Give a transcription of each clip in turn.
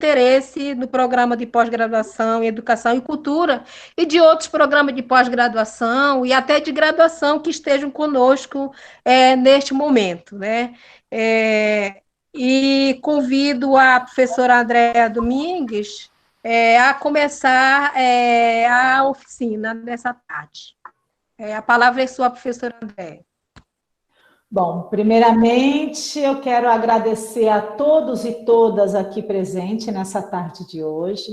interesse no programa de pós-graduação em Educação e Cultura e de outros programas de pós-graduação e até de graduação que estejam conosco neste momento, né? É, e convido a professora Andréa Domingues a começar a oficina nessa tarde. A palavra é sua, professora Andréa. Bom, primeiramente, eu quero agradecer a todos e todas aqui presentes nessa tarde de hoje,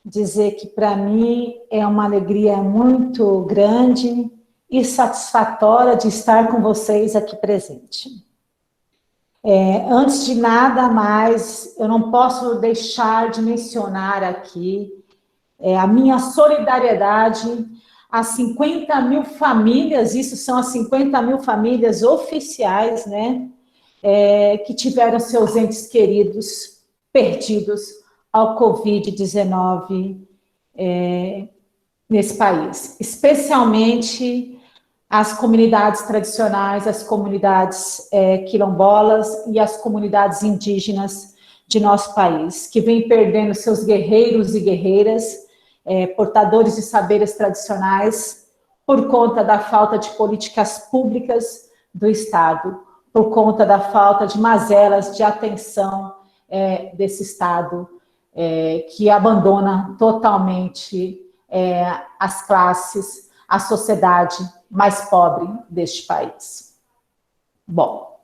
dizer que para mim é uma alegria muito grande e satisfatória de estar com vocês aqui presente. Antes de nada mais, eu não posso deixar de mencionar aqui a minha solidariedade às 50 mil famílias, isso são as 50 mil famílias oficiais, né, que tiveram seus entes queridos perdidos ao Covid-19 nesse país, especialmente as comunidades tradicionais, as comunidades quilombolas e as comunidades indígenas de nosso país, que vêm perdendo seus guerreiros e guerreiras, portadores de saberes tradicionais, por conta da falta de políticas públicas do Estado, por conta da falta de mazelas de atenção desse Estado, que abandona totalmente as classes, a sociedade mais pobre deste país. Bom,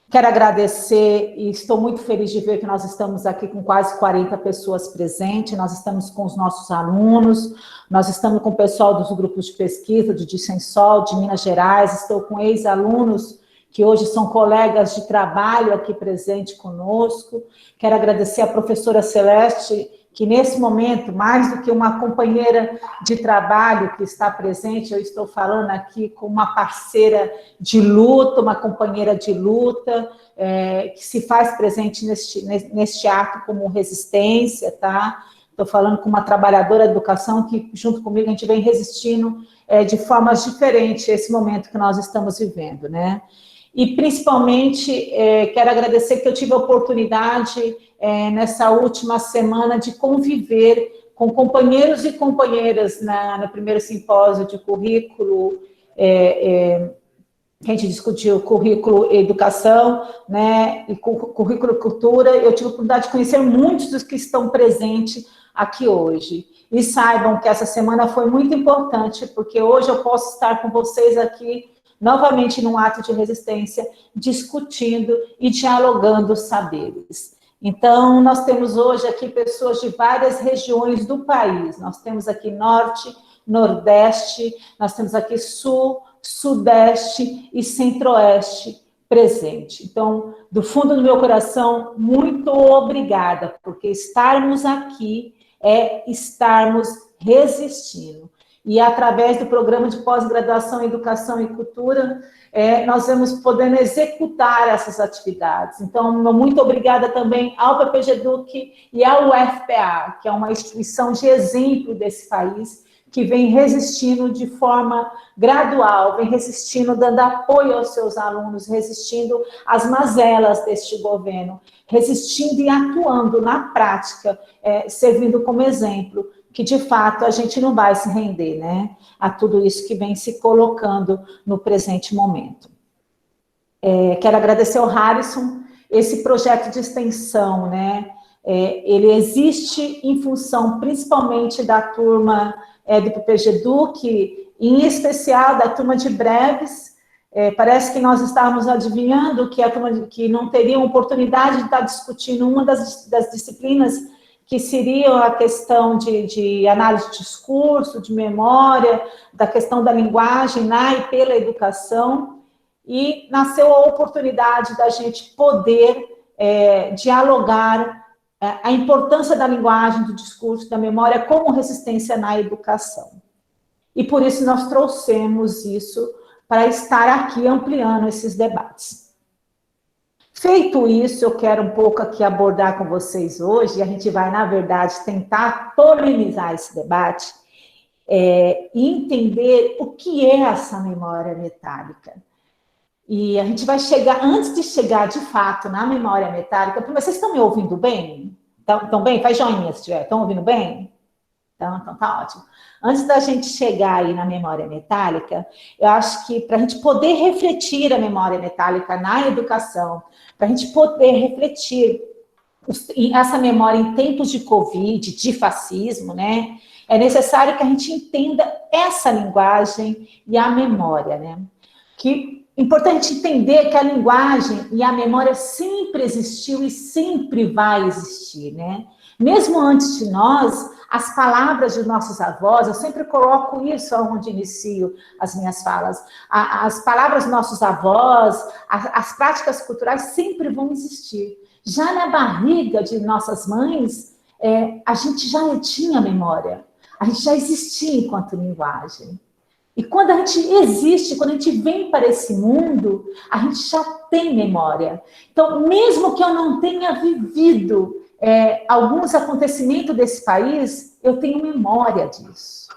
quero agradecer e estou muito feliz de ver que nós estamos aqui com quase 40 pessoas presentes, nós estamos com os nossos alunos, nós estamos com o pessoal dos grupos de pesquisa, de Dicensol, de Minas Gerais, estou com ex-alunos que hoje são colegas de trabalho aqui presente conosco. Quero agradecer a professora Celeste, que nesse momento, mais do que uma companheira de trabalho que está presente, eu estou falando aqui com uma parceira de luta, uma companheira de luta, que se faz presente neste ato como resistência, tá? Estou falando com uma trabalhadora de educação que, junto comigo, a gente vem resistindo de formas diferentes esse momento que nós estamos vivendo, né? E, principalmente, quero agradecer que eu tive a oportunidade, nessa última semana, de conviver com companheiros e companheiras no primeiro simpósio de currículo, que a gente discutiu currículo e educação, né, e currículo e cultura. Eu tive a oportunidade de conhecer muitos dos que estão presentes aqui hoje. E saibam que essa semana foi muito importante, porque hoje eu posso estar com vocês aqui novamente num ato de resistência, discutindo e dialogando saberes. Então, nós temos hoje aqui pessoas de várias regiões do país. Nós temos aqui Norte, Nordeste, nós temos aqui Sul, Sudeste e Centro-Oeste presente. Então, do fundo do meu coração, muito obrigada, porque estarmos aqui é estarmos resistindo. E através do programa de pós-graduação em Educação e Cultura, nós vamos podendo executar essas atividades. Então, muito obrigada também ao PPG-Duc e ao UFPA, que é uma instituição de exemplo desse país, que vem resistindo de forma gradual, vem resistindo, dando apoio aos seus alunos, resistindo às mazelas deste governo, resistindo e atuando na prática, servindo como exemplo, que, de fato, a gente não vai se render, né, a tudo isso que vem se colocando no presente momento. Quero agradecer ao Harrison, esse projeto de extensão, né, ele existe em função, principalmente, da turma do PPG-Duc, em especial da turma de breves. Parece que nós estávamos adivinhando que a turma que não teria oportunidade de estar discutindo uma das disciplinas que seriam a questão de análise de discurso, de memória, da questão da linguagem na e pela educação, e nasceu a oportunidade da gente poder dialogar a importância da linguagem, do discurso, da memória como resistência na educação. E por isso nós trouxemos isso para estar aqui ampliando esses debates. Feito isso, eu quero um pouco aqui abordar com vocês hoje, e a gente vai, na verdade, tentar polemizar esse debate, e entender o que é essa memória metálica. E a gente vai chegar, antes de chegar, de fato, na memória metálica, vocês estão me ouvindo bem? Estão bem? Faz joinha se estiver. Estão ouvindo bem? Então tá ótimo. Antes da gente chegar aí na memória metálica, eu acho que para a gente poder refletir a memória metálica na educação, para a gente poder refletir essa memória em tempos de Covid, de fascismo, né? É necessário que a gente entenda essa linguagem e a memória, né? Que é importante entender que a linguagem e a memória sempre existiu e sempre vai existir, né? Mesmo antes de nós, as palavras de nossos avós, eu sempre coloco isso onde inicio as minhas falas, as palavras dos nossos avós, as práticas culturais sempre vão existir. Já na barriga de nossas mães, a gente já tinha memória, a gente já existia enquanto linguagem. E quando a gente existe, quando a gente vem para esse mundo, a gente já tem memória. Então, mesmo que eu não tenha vivido alguns acontecimentos desse país, eu tenho memória disso.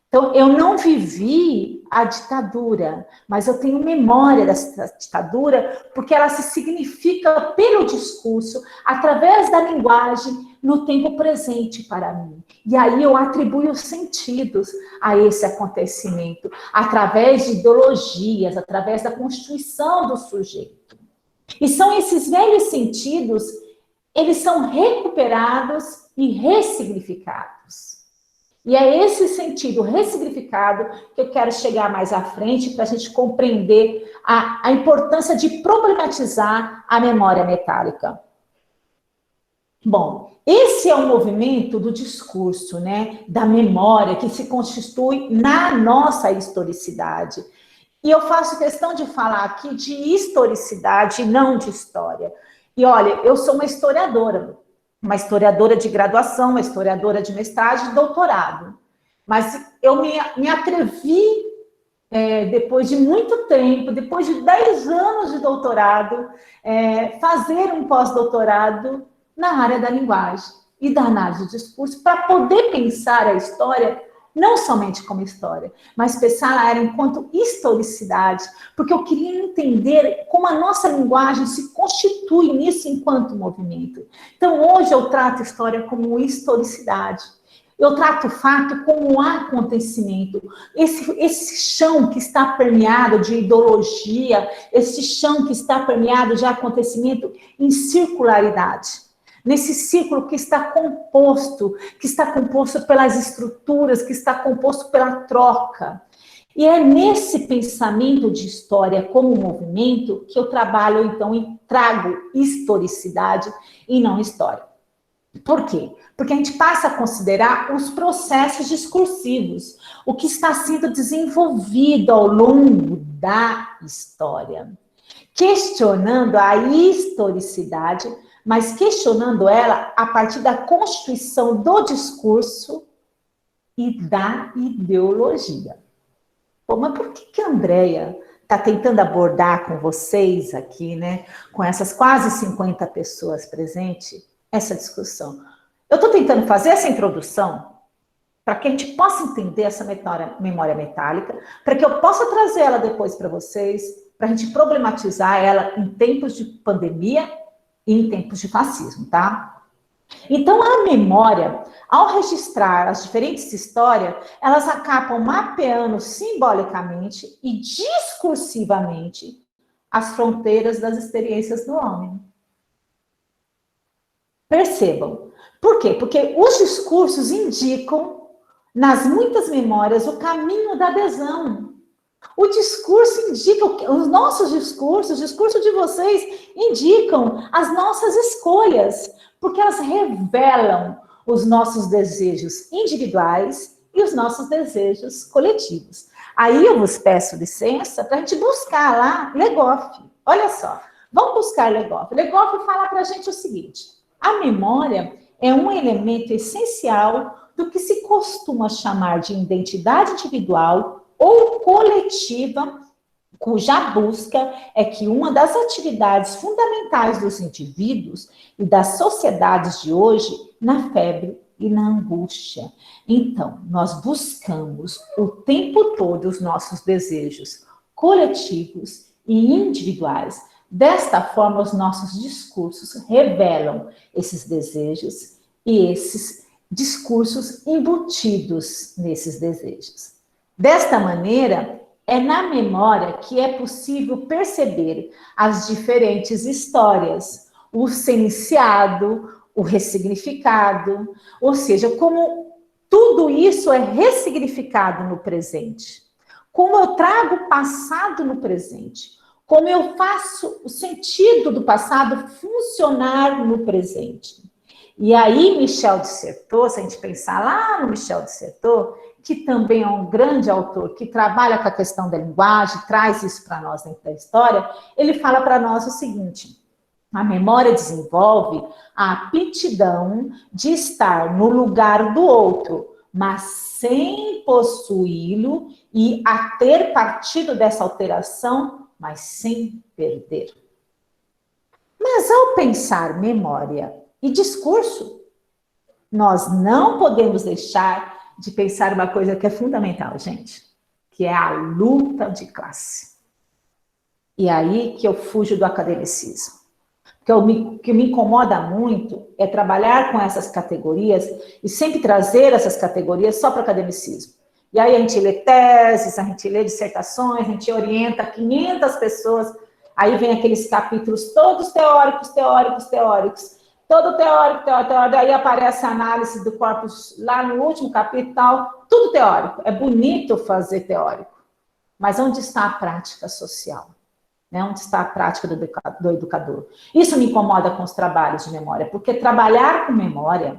Então, eu não vivi a ditadura, mas eu tenho memória dessa ditadura, porque ela se significa pelo discurso, através da linguagem, no tempo presente para mim. E aí eu atribuo sentidos a esse acontecimento, através de ideologias, através da constituição do sujeito. E são esses velhos sentidos, eles são recuperados e ressignificados. E é esse sentido ressignificado que eu quero chegar mais à frente para a gente compreender a importância de problematizar a memória metálica. Bom, esse é o movimento do discurso, né, da memória que se constitui na nossa historicidade. E eu faço questão de falar aqui de historicidade e não de história. E olha, eu sou uma historiadora de graduação, uma historiadora de mestrado e doutorado. Mas eu me atrevi, depois de muito tempo, depois de 10 anos de doutorado, fazer um pós-doutorado na área da linguagem e da análise do discurso, para poder pensar a história não somente como história, mas pensar ela enquanto historicidade, porque eu queria entender como a nossa linguagem se constitui nisso enquanto movimento. Então, hoje eu trato a história como historicidade. Eu trato o fato como um acontecimento. Esse chão que está permeado de ideologia, esse chão que está permeado de acontecimento em circularidade. Nesse ciclo que está composto pelas estruturas, que está composto pela troca. E é nesse pensamento de história como movimento que eu trabalho, então, e trago historicidade e não história. Por quê? Porque a gente passa a considerar os processos discursivos, o que está sendo desenvolvido ao longo da história, questionando a historicidade, mas questionando ela a partir da constituição do discurso e da ideologia. Pô, mas por que a Andréia está tentando abordar com vocês aqui, né, com essas quase 50 pessoas presentes, essa discussão? Eu estou tentando fazer essa introdução para que a gente possa entender essa memória metálica, para que eu possa trazer ela depois para vocês, para a gente problematizar ela em tempos de pandemia e em tempos de fascismo, tá? Então, a memória, ao registrar as diferentes histórias, elas acabam mapeando simbolicamente e discursivamente as fronteiras das experiências do homem. Percebam. Por quê? Porque os discursos indicam, nas muitas memórias, o caminho da adesão. O discurso indica, os nossos discursos, o discurso de vocês indicam as nossas escolhas, porque elas revelam os nossos desejos individuais e os nossos desejos coletivos. Aí eu vos peço licença para a gente buscar lá Legoff. Olha só, vamos buscar Legoff. Legoff fala para a gente o seguinte: a memória é um elemento essencial do que se costuma chamar de identidade individual ou coletiva, cuja busca é que uma das atividades fundamentais dos indivíduos e das sociedades de hoje na febre e na angústia. Então, nós buscamos o tempo todo os nossos desejos coletivos e individuais Desta forma, os nossos discursos revelam esses desejos e esses discursos embutidos nesses desejos. Desta maneira, é na memória que é possível perceber as diferentes histórias, o senciado, o ressignificado, ou seja, como tudo isso é ressignificado no presente. Como eu trago o passado no presente. Como eu faço o sentido do passado funcionar no presente. E aí, Michel de Certeau, se a gente pensar lá no Michel de Certeau, que também é um grande autor, que trabalha com a questão da linguagem, traz isso para nós dentro da história, ele fala para nós o seguinte: a memória desenvolve a aptidão de estar no lugar do outro, mas sem possuí-lo e a ter partido dessa alteração, mas sem perder. Mas ao pensar memória e discurso, nós não podemos deixar de pensar uma coisa que é fundamental, gente, que é a luta de classe. E aí que eu fujo do academicismo. O que me incomoda muito é trabalhar com essas categorias e sempre trazer essas categorias só para o academicismo. E aí a gente lê teses, a gente lê dissertações, a gente orienta 500 pessoas, aí vem aqueles capítulos todos teóricos, todo teórico, aí aparece a análise do corpus lá no último capítulo, tudo teórico. É bonito fazer teórico, mas onde está a prática social? Né? Onde está a prática do educador? Isso me incomoda com os trabalhos de memória, porque trabalhar com memória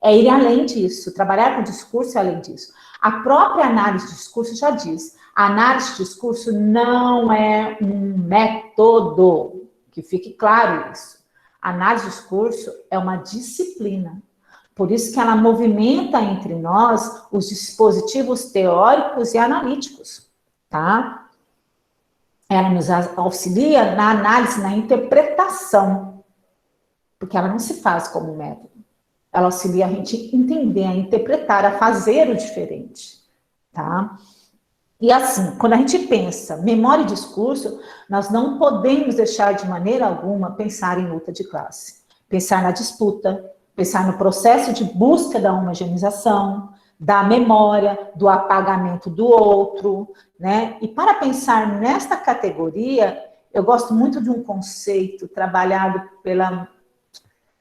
é ir além disso, trabalhar com discurso é além disso. A própria análise de discurso já diz, a análise de discurso não é um método, que fique claro isso. A análise de discurso é uma disciplina. Por isso que ela movimenta entre nós os dispositivos teóricos e analíticos, tá? Ela nos auxilia na análise, na interpretação, porque ela não se faz como método. Ela auxilia a gente entender, a interpretar, a fazer o diferente, tá? E assim, quando a gente pensa memória e discurso, nós não podemos deixar de maneira alguma pensar em luta de classe. Pensar na disputa, pensar no processo de busca da homogeneização, da memória, do apagamento do outro, né? E para pensar nesta categoria, eu gosto muito de um conceito trabalhado pela...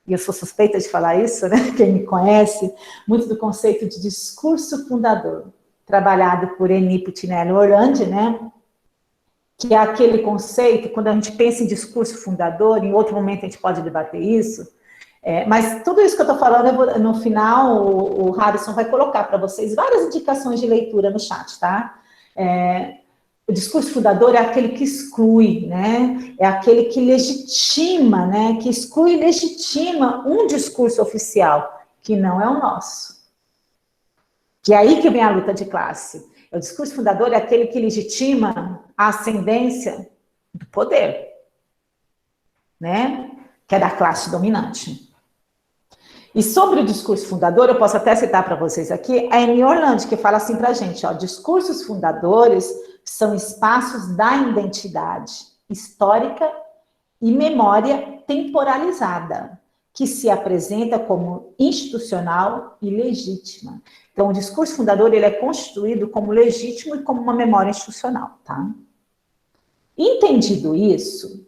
E eu sou suspeita de falar isso, né? Quem me conhece, muito do conceito de discurso fundador, trabalhado por Eni Puccinelli Orlandi, né? Que é aquele conceito, quando a gente pensa em discurso fundador, em outro momento a gente pode debater isso, mas tudo isso que eu estou falando, no final, o Harrison vai colocar para vocês várias indicações de leitura no chat, tá? O discurso fundador é aquele que exclui, né? É aquele que legitima, né? Que exclui e legitima um discurso oficial, que não é o nosso. Que é aí que vem a luta de classe. O discurso fundador é aquele que legitima a ascendência do poder, né? Que é da classe dominante. E sobre o discurso fundador, eu posso até citar para vocês aqui, a Eni Orlandi, que fala assim para a gente, ó, discursos fundadores são espaços da identidade histórica e memória temporalizada, que se apresenta como institucional e legítima. Então, o discurso fundador ele é constituído como legítimo e como uma memória institucional, tá? Entendido isso,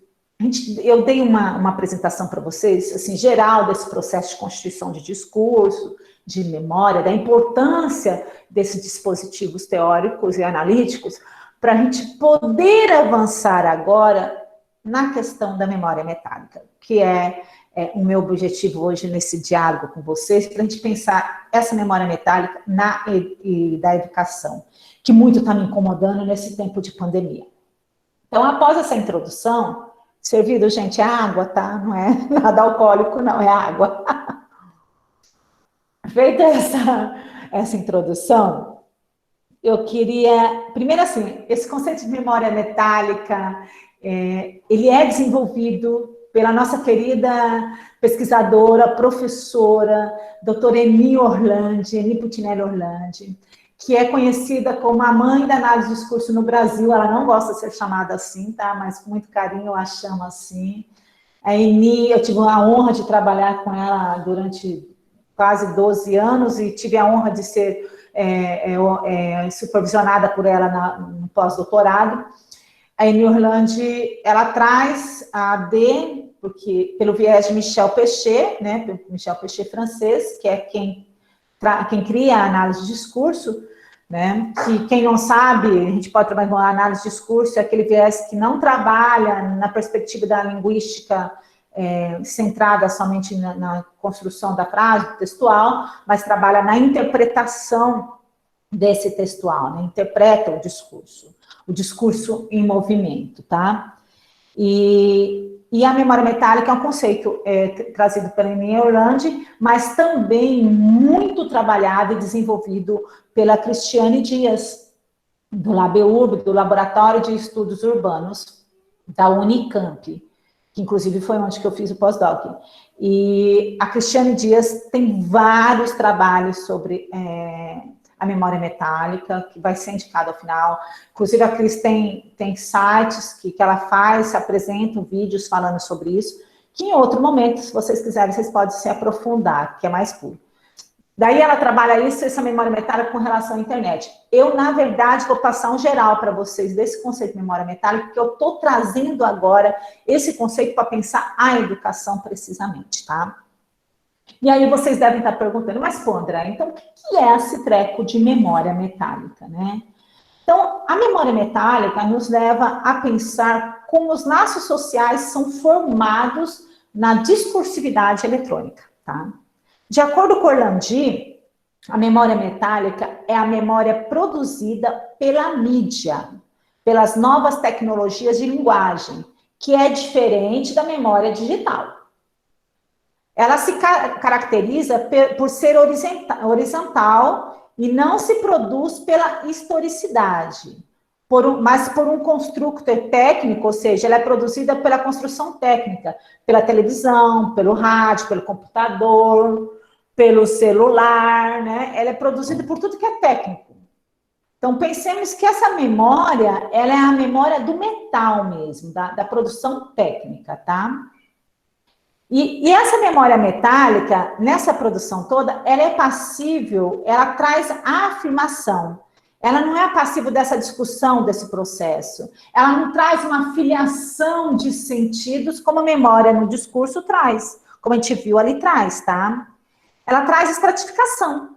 eu dei uma apresentação para vocês, assim, geral desse processo de constituição de discurso, de memória, da importância desses dispositivos teóricos e analíticos, para a gente poder avançar agora na questão da memória metálica, que é o meu objetivo hoje nesse diálogo com vocês, para a gente pensar essa memória metálica da educação, que muito está me incomodando nesse tempo de pandemia. Então, após essa introdução, servido, gente, é água, tá? Não é nada alcoólico, não, é água. Feita essa introdução, eu queria... Primeiro, assim, esse conceito de memória metálica, ele é desenvolvido pela nossa querida pesquisadora, professora, doutora Eni Puccinelli Orlandi, que é conhecida como a mãe da análise de discurso no Brasil. Ela não gosta de ser chamada assim, tá? Mas com muito carinho eu a chamo assim. A Eni, eu tive a honra de trabalhar com ela durante quase 12 anos e tive a honra de ser supervisionada por ela no pós-doutorado. A Eni Orlandi, ela traz a AD, porque, pelo viés de Michel Pechet, né, Michel Pechet francês, que é quem cria a análise de discurso, né, que quem não sabe, a gente pode trabalhar com a análise de discurso, é aquele viés que não trabalha na perspectiva da linguística centrada somente na construção da frase textual, mas trabalha na interpretação desse textual, né, interpreta o discurso em movimento, tá? E a memória metálica é um conceito trazido pela Eni Orlandi, mas também muito trabalhado e desenvolvido pela Cristiane Dias, do LabEURB, do Laboratório de Estudos Urbanos, da Unicamp, que inclusive foi onde que eu fiz o pós-doc. E a Cristiane Dias tem vários trabalhos sobre a memória metálica, que vai ser indicado ao final. Inclusive, a Cris tem sites que ela faz, apresentam vídeos falando sobre isso, que em outro momento, se vocês quiserem, vocês podem se aprofundar, que é mais puro. Daí ela trabalha isso, essa memória metálica com relação à internet. Eu, na verdade, vou passar um geral para vocês desse conceito de memória metálica, porque eu estou trazendo agora esse conceito para pensar a educação precisamente, tá? E aí vocês devem estar perguntando, mas pô, André, então o que é esse treco de memória metálica, né? Então, a memória metálica nos leva a pensar como os laços sociais são formados na discursividade eletrônica, tá? De acordo com Orlandi, a memória metálica é a memória produzida pela mídia, pelas novas tecnologias de linguagem, que é diferente da memória digital. Ela se caracteriza por ser horizontal e não se produz pela historicidade, mas por um construto técnico, ou seja, ela é produzida pela construção técnica, pela televisão, pelo rádio, pelo computador, pelo celular, né? Ela é produzida por tudo que é técnico. Então, pensemos que essa memória, ela é a memória do metal mesmo, da produção técnica, tá? E essa memória metálica, nessa produção toda, ela é passível, ela traz a afirmação. Ela não é passiva dessa discussão, desse processo. Ela não traz uma filiação de sentidos, como a memória no discurso traz, como a gente viu ali atrás, tá? Ela traz estratificação.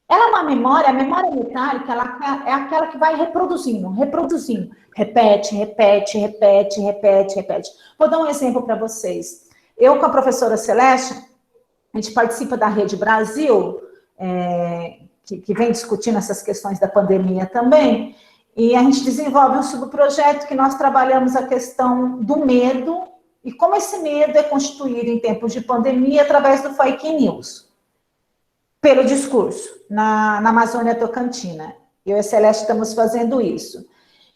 Ela é uma memória, a memória metálica, ela é aquela que vai reproduzindo. Repete. Vou dar um exemplo para vocês. Eu, com a professora Celeste, a gente participa da Rede Brasil, que vem discutindo essas questões da pandemia também, e a gente desenvolve um subprojeto que nós trabalhamos a questão do medo e como esse medo é constituído em tempos de pandemia através do fake news, pelo discurso, na Amazônia Tocantina. Eu e a Celeste estamos fazendo isso.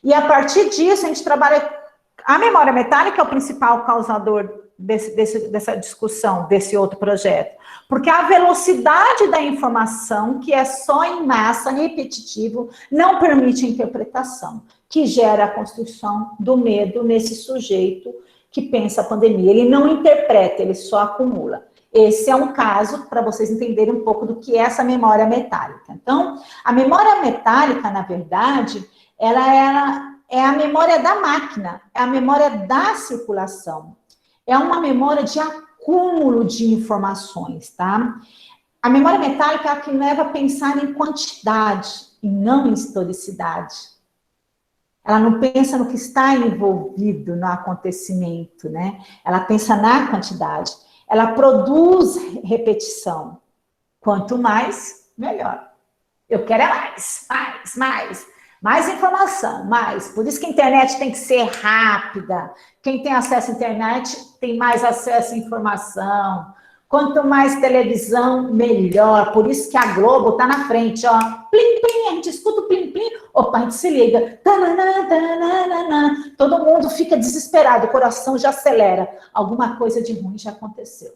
E a partir disso, a gente trabalha... A memória metálica é o principal causador dessa discussão, desse outro projeto. Porque a velocidade da informação, que é só em massa, repetitivo, não permite interpretação, que gera a construção do medo nesse sujeito que pensa a pandemia. Ele não interpreta, ele só acumula. Esse é um caso para vocês entenderem um pouco do que é essa memória metálica. Então, a memória metálica, na verdade, ela é a memória da máquina, é a memória da circulação. É uma memória de acúmulo de informações, tá? A memória metálica é a que leva a pensar em quantidade e não em historicidade. Ela não pensa no que está envolvido no acontecimento, né? Ela pensa na quantidade. Ela produz repetição. Quanto mais, melhor. Eu quero é mais informação, mais. Por isso que a internet tem que ser rápida. Quem tem acesso à internet tem mais acesso à informação. Quanto mais televisão, melhor. Por isso que a Globo está na frente, ó. Plim, plim, a gente escuta o plim, plim. Opa, a gente se liga. Tananã, tananã. Todo mundo fica desesperado, o coração já acelera. Alguma coisa de ruim já aconteceu,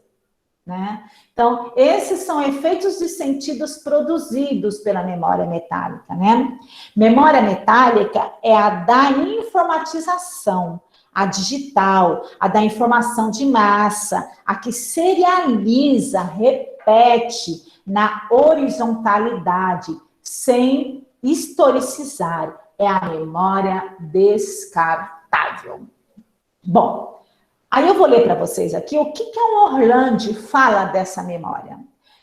né? Então, esses são efeitos de sentidos produzidos pela memória metálica, né? Memória metálica é a da informatização, a digital, a da informação de massa, a que serializa, repete na horizontalidade, sem historicizar. É a memória descartável. Bom, aí eu vou ler para vocês aqui o que o Orlandi fala dessa memória.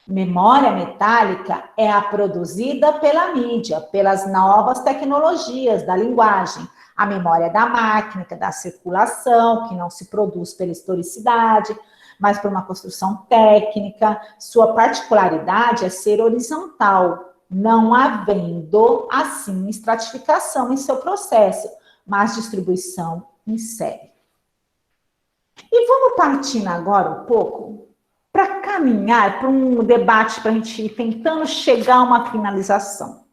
Memória metálica é a produzida pela mídia, pelas novas tecnologias da linguagem. A memória da máquina, da circulação, que não se produz pela historicidade, mas por uma construção técnica. Sua particularidade é ser horizontal, não havendo, assim, estratificação em seu processo, mas distribuição em série. E vamos partindo agora um pouco para caminhar para um debate, para a gente ir tentando chegar a uma finalização.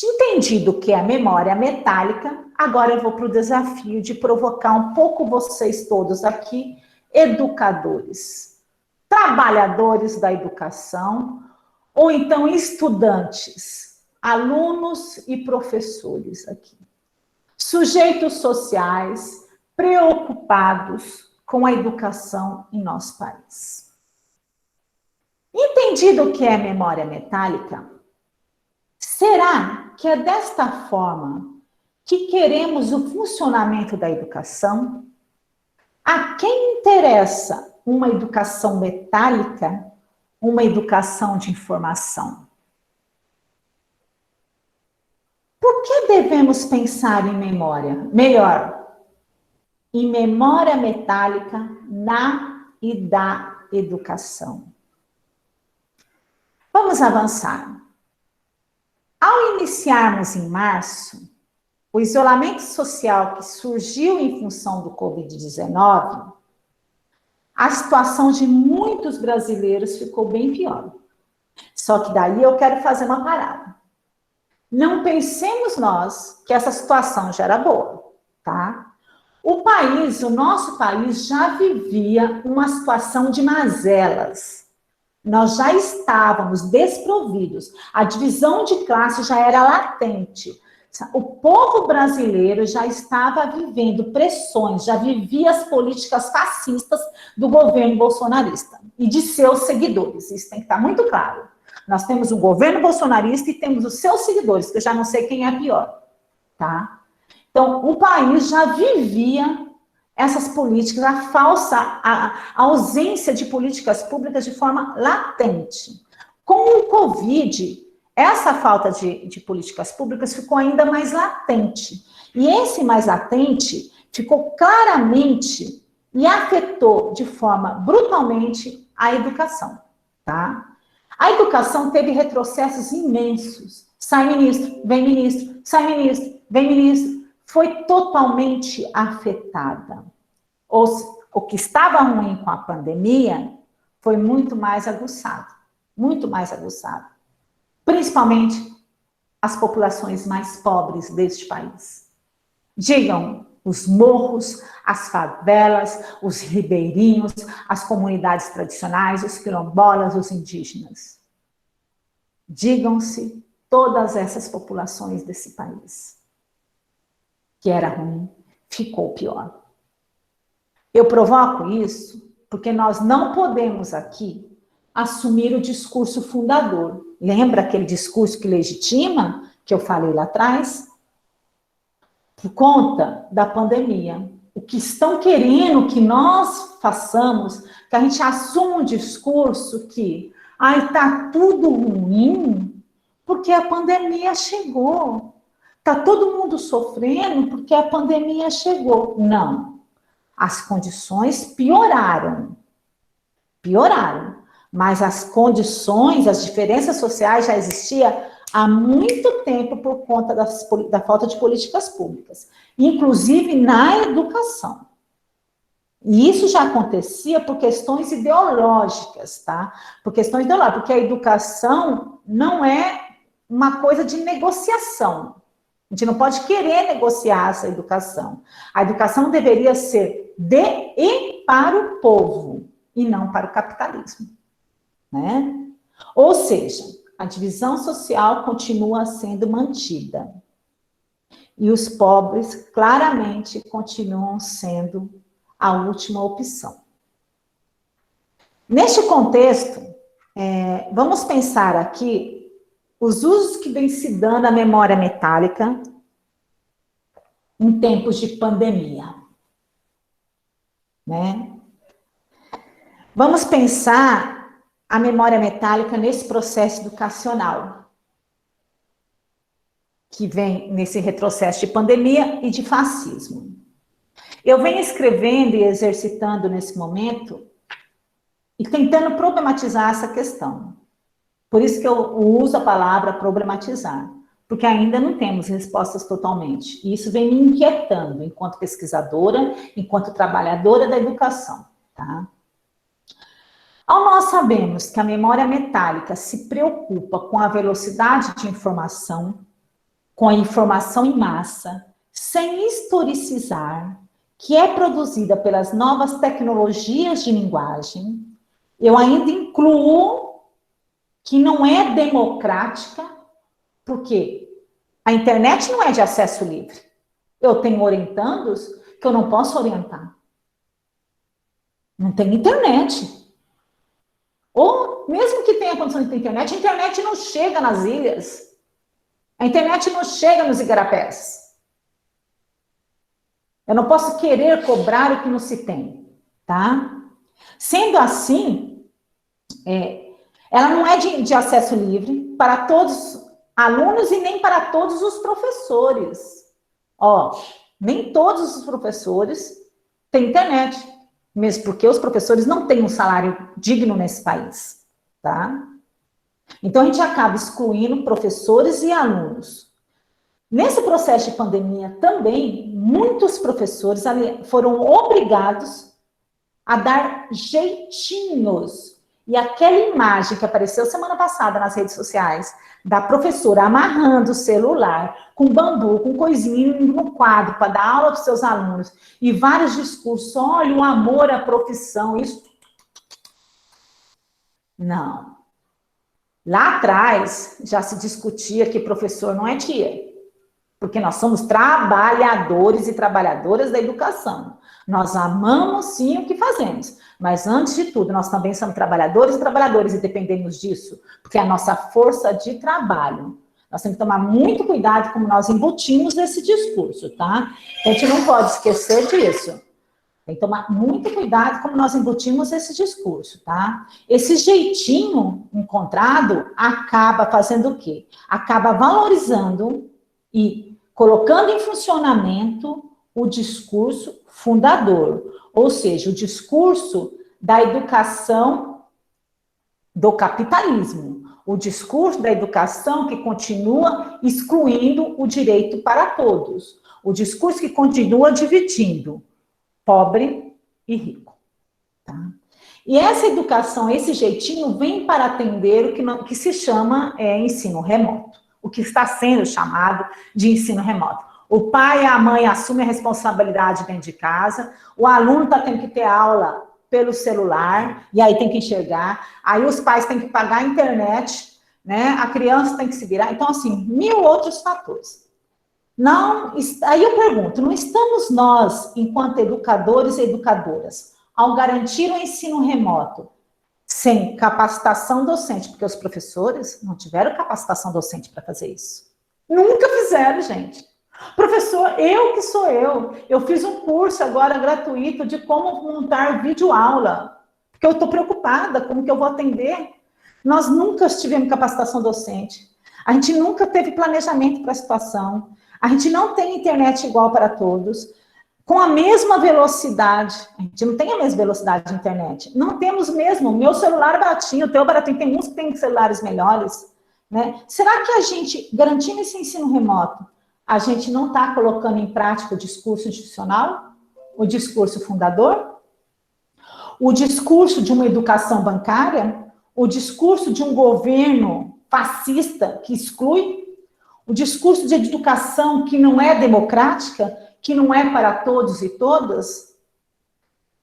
Entendido o que é a memória metálica, agora eu vou para o desafio de provocar um pouco vocês todos aqui, educadores, trabalhadores da educação, ou então estudantes, alunos e professores aqui. Sujeitos sociais preocupados com a educação em nosso país. Entendido o que é memória metálica, será que é desta forma que queremos o funcionamento da educação? A quem interessa uma educação metálica, uma educação de informação? Por que devemos pensar em memória? Melhor, em memória metálica na e da educação. Vamos avançar. Ao iniciarmos em março, o isolamento social que surgiu em função do Covid-19, a situação de muitos brasileiros ficou bem pior. Só que daí eu quero fazer uma parada. Não pensemos nós que essa situação já era boa, tá? O nosso país já vivia uma situação de mazelas. Nós já estávamos desprovidos. A divisão de classe já era latente. O povo brasileiro já estava vivendo pressões, já vivia as políticas fascistas do governo bolsonarista e de seus seguidores. Isso tem que estar muito claro. Nós temos o governo bolsonarista e temos os seus seguidores, que eu já não sei quem é pior, tá? Então, o país já vivia essas políticas, a ausência de políticas públicas de forma latente. Com o Covid, essa falta de políticas públicas ficou ainda mais latente. E esse mais latente ficou claramente e afetou de forma brutalmente a educação, tá? A educação teve retrocessos imensos. Sai ministro, vem ministro, sai ministro, vem ministro. Foi totalmente afetada. O que estava ruim com a pandemia foi muito mais aguçado. Muito mais aguçado. Principalmente as populações mais pobres deste país. Digam os morros, as favelas, os ribeirinhos, as comunidades tradicionais, os quilombolas, os indígenas. Digam-se todas essas populações desse país. Que era ruim, ficou pior. Eu provoco isso porque nós não podemos aqui assumir o discurso fundador. Lembra aquele discurso que legitima, que eu falei lá atrás? Por conta da pandemia. O que estão querendo que nós façamos, que a gente assuma um discurso que tá tudo ruim porque a pandemia chegou. Tá todo mundo sofrendo porque a pandemia chegou. Não. As condições pioraram. Pioraram. Mas as condições, as diferenças sociais já existiam há muito tempo por conta da falta de políticas públicas, inclusive na educação. E isso já acontecia por questões ideológicas, tá? Por questões ideológicas, porque a educação não é uma coisa de negociação. A gente não pode querer negociar essa educação. A educação deveria ser de e para o povo. e não para o capitalismo, né? Ou seja, a divisão social continua sendo mantida. E os pobres, claramente, continuam sendo a última opção. Neste contexto, vamos pensar aqui os usos que vem se dando à memória metálica em tempos de pandemia, né? Vamos pensar a memória metálica nesse processo educacional, que vem nesse retrocesso de pandemia e de fascismo. Eu venho escrevendo e exercitando nesse momento e tentando problematizar essa questão. Por isso que eu uso a palavra problematizar, porque ainda não temos respostas totalmente. E isso vem me inquietando enquanto pesquisadora, enquanto trabalhadora da educação, tá? Ao nós sabemos que a memória metálica se preocupa com a velocidade de informação, com a informação em massa, sem historicizar, que é produzida pelas novas tecnologias de linguagem, eu ainda incluo que não é democrática, porque a internet não é de acesso livre. Eu tenho orientandos que eu não posso orientar. Não tem internet. Ou, mesmo que tenha condição de ter internet, a internet não chega nas ilhas. A internet não chega nos igarapés. Eu não posso querer cobrar o que não se tem, tá? Sendo assim, ela não é de acesso livre para todos os alunos e nem para todos os professores. Ó, nem todos os professores têm internet, mesmo porque os professores não têm um salário digno nesse país, tá? Então, a gente acaba excluindo professores e alunos. Nesse processo de pandemia também, muitos professores foram obrigados a dar jeitinhos. E aquela imagem que apareceu semana passada nas redes sociais, da professora amarrando o celular, com bambu, com coisinha no quadro, para dar aula para os seus alunos, e vários discursos, olha, o amor à profissão, isso... Não. Lá atrás, já se discutia que professor não é tia, porque nós somos trabalhadores e trabalhadoras da educação. Nós amamos, sim, o que fazemos, mas, antes de tudo, nós também somos trabalhadores e trabalhadoras e dependemos disso, porque é a nossa força de trabalho. Nós temos que tomar muito cuidado como nós embutimos esse discurso, tá? A gente não pode esquecer disso. Tem que tomar muito cuidado como nós embutimos esse discurso, tá? Esse jeitinho encontrado acaba fazendo o quê? Acaba valorizando e colocando em funcionamento o discurso fundador, ou seja, o discurso da educação do capitalismo, o discurso da educação que continua excluindo o direito para todos, o discurso que continua dividindo pobre e rico. Tá? E essa educação, esse jeitinho, vem para atender o que se chama ensino remoto, o que está sendo chamado de ensino remoto. O pai e a mãe assumem a responsabilidade dentro de casa, o aluno está tendo que ter aula pelo celular, e aí tem que enxergar, aí os pais têm que pagar a internet, né? A criança tem que se virar, então, assim, 1000 outros fatores. Não, aí eu pergunto, não estamos nós, enquanto educadores e educadoras, ao garantir o ensino remoto, sem capacitação docente, porque os professores não tiveram capacitação docente para fazer isso. Nunca fizeram, gente. Professor, eu que sou eu fiz um curso agora gratuito de como montar videoaula, porque eu estou preocupada como que eu vou atender. Nós nunca tivemos capacitação docente, a gente nunca teve planejamento para a situação, a gente não tem internet igual para todos, com a mesma velocidade, a gente não tem a mesma velocidade de internet, não temos mesmo, meu celular é baratinho, o teu é baratinho, tem uns que têm celulares melhores, né? Será que a gente, garantindo esse ensino remoto, a gente não está colocando em prática o discurso institucional, o discurso fundador, o discurso de uma educação bancária, o discurso de um governo fascista que exclui, o discurso de educação que não é democrática, que não é para todos e todas?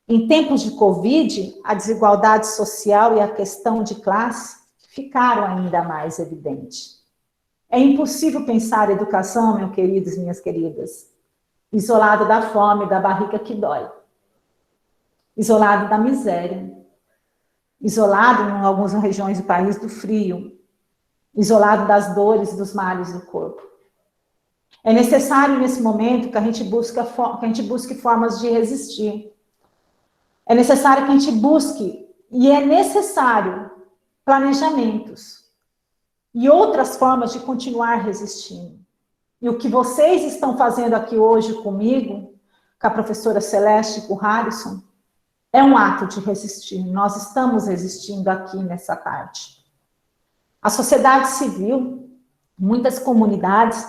Em tempos de Covid, a desigualdade social e a questão de classe ficaram ainda mais evidentes. É impossível pensar a educação, meus queridos e minhas queridas, isolado da fome, da barriga que dói, isolado da miséria, isolado em algumas regiões do país do frio, isolado das dores, dos males do corpo. É necessário, nesse momento, que a gente busque formas de resistir. É necessário que a gente busque, e é necessário, planejamentos e outras formas de continuar resistindo. E o que vocês estão fazendo aqui hoje comigo, com a professora Celeste e com o Harrison, é um ato de resistir. Nós estamos resistindo aqui nessa parte. A sociedade civil, muitas comunidades,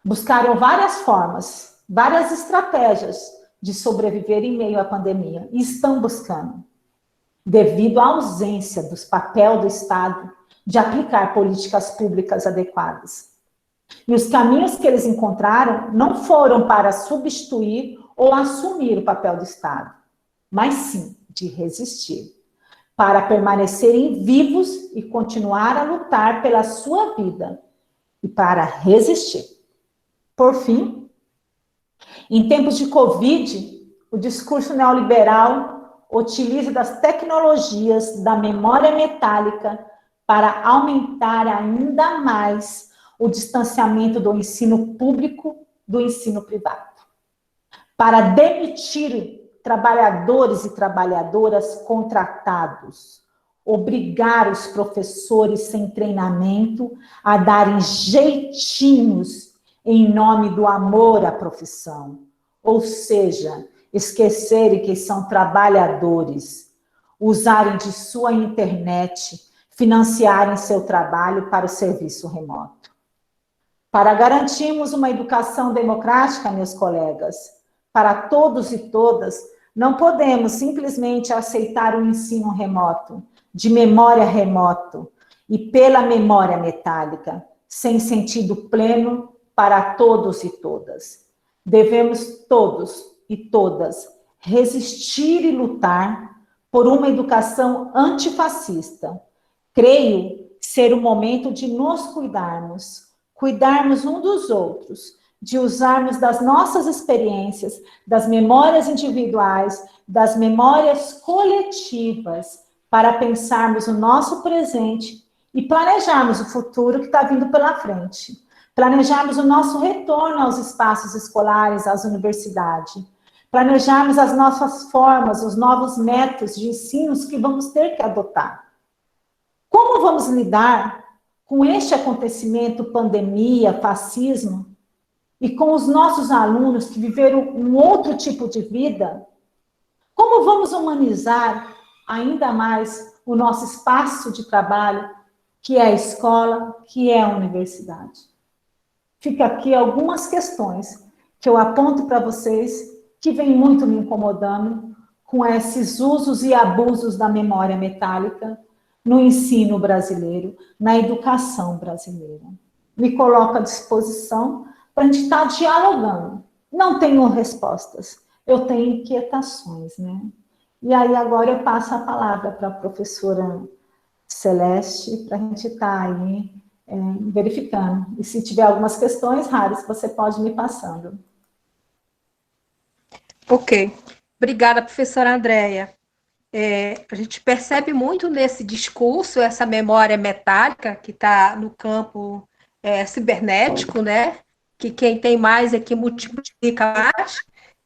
buscaram várias formas, várias estratégias de sobreviver em meio à pandemia. E estão buscando, devido à ausência do papel do Estado de aplicar políticas públicas adequadas. E os caminhos que eles encontraram não foram para substituir ou assumir o papel do Estado, mas sim de resistir, para permanecerem vivos e continuar a lutar pela sua vida e para resistir. Por fim, em tempos de Covid, o discurso neoliberal utiliza das tecnologias da memória metálica para aumentar ainda mais o distanciamento do ensino público do ensino privado, para demitir trabalhadores e trabalhadoras contratados, obrigar os professores sem treinamento a darem jeitinhos em nome do amor à profissão, ou seja, esquecerem que são trabalhadores, usarem de sua internet, financiarem seu trabalho para o serviço remoto. Para garantirmos uma educação democrática, meus colegas, para todos e todas, não podemos simplesmente aceitar o ensino remoto, de memória remoto e pela memória metálica, sem sentido pleno para todos e todas. Devemos todos e todas resistir e lutar por uma educação antifascista. Creio ser o momento de nos cuidarmos um dos outros, de usarmos das nossas experiências, das memórias individuais, das memórias coletivas, para pensarmos o nosso presente e planejarmos o futuro que está vindo pela frente. Planejarmos o nosso retorno aos espaços escolares, às universidades. Planejarmos as nossas formas, os novos métodos de ensinos que vamos ter que adotar. Como vamos lidar com este acontecimento, pandemia, fascismo, e com os nossos alunos que viveram um outro tipo de vida? Como vamos humanizar ainda mais o nosso espaço de trabalho, que é a escola, que é a universidade? Fica aqui algumas questões que eu aponto para vocês, que vem muito me incomodando com esses usos e abusos da memória metálica no ensino brasileiro, na educação brasileira. Me coloco à disposição para a gente estar dialogando. Não tenho respostas, eu tenho inquietações, né? E aí agora eu passo a palavra para a professora Celeste, para a gente estar aí verificando. E se tiver algumas questões, Haris, você pode me passando. Ok. Obrigada, professora Andréia. A gente percebe muito nesse discurso essa memória metálica que está no campo cibernético, né? Que quem tem mais é que multiplica mais,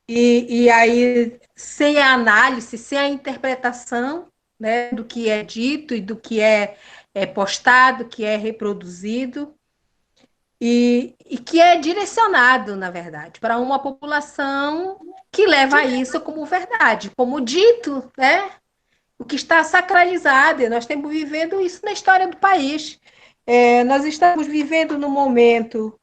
e aí, sem a análise, sem a interpretação, né, do que é dito e do que é postado, que é reproduzido, e que é direcionado, na verdade, para uma população que leva isso como verdade, como dito, né? O que está sacralizado, e nós estamos vivendo isso na história do país. Nós estamos vivendo no momento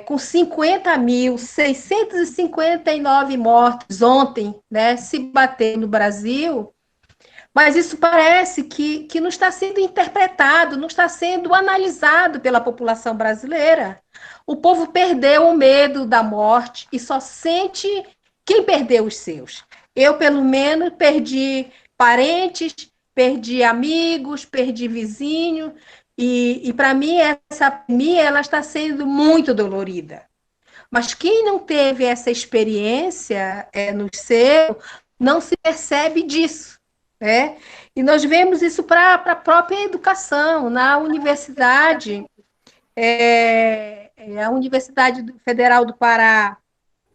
com 50.659 mortes ontem, né, se bater no Brasil, mas isso parece que não está sendo interpretado, não está sendo analisado pela população brasileira. O povo perdeu o medo da morte e só sente quem perdeu os seus. Eu, pelo menos, perdi parentes, perdi amigos, perdi vizinho, e para mim, essa pandemia ela está sendo muito dolorida. Mas quem não teve essa experiência no seu, não se percebe disso, né? E nós vemos isso para a própria educação, na universidade, a Universidade Federal do Pará,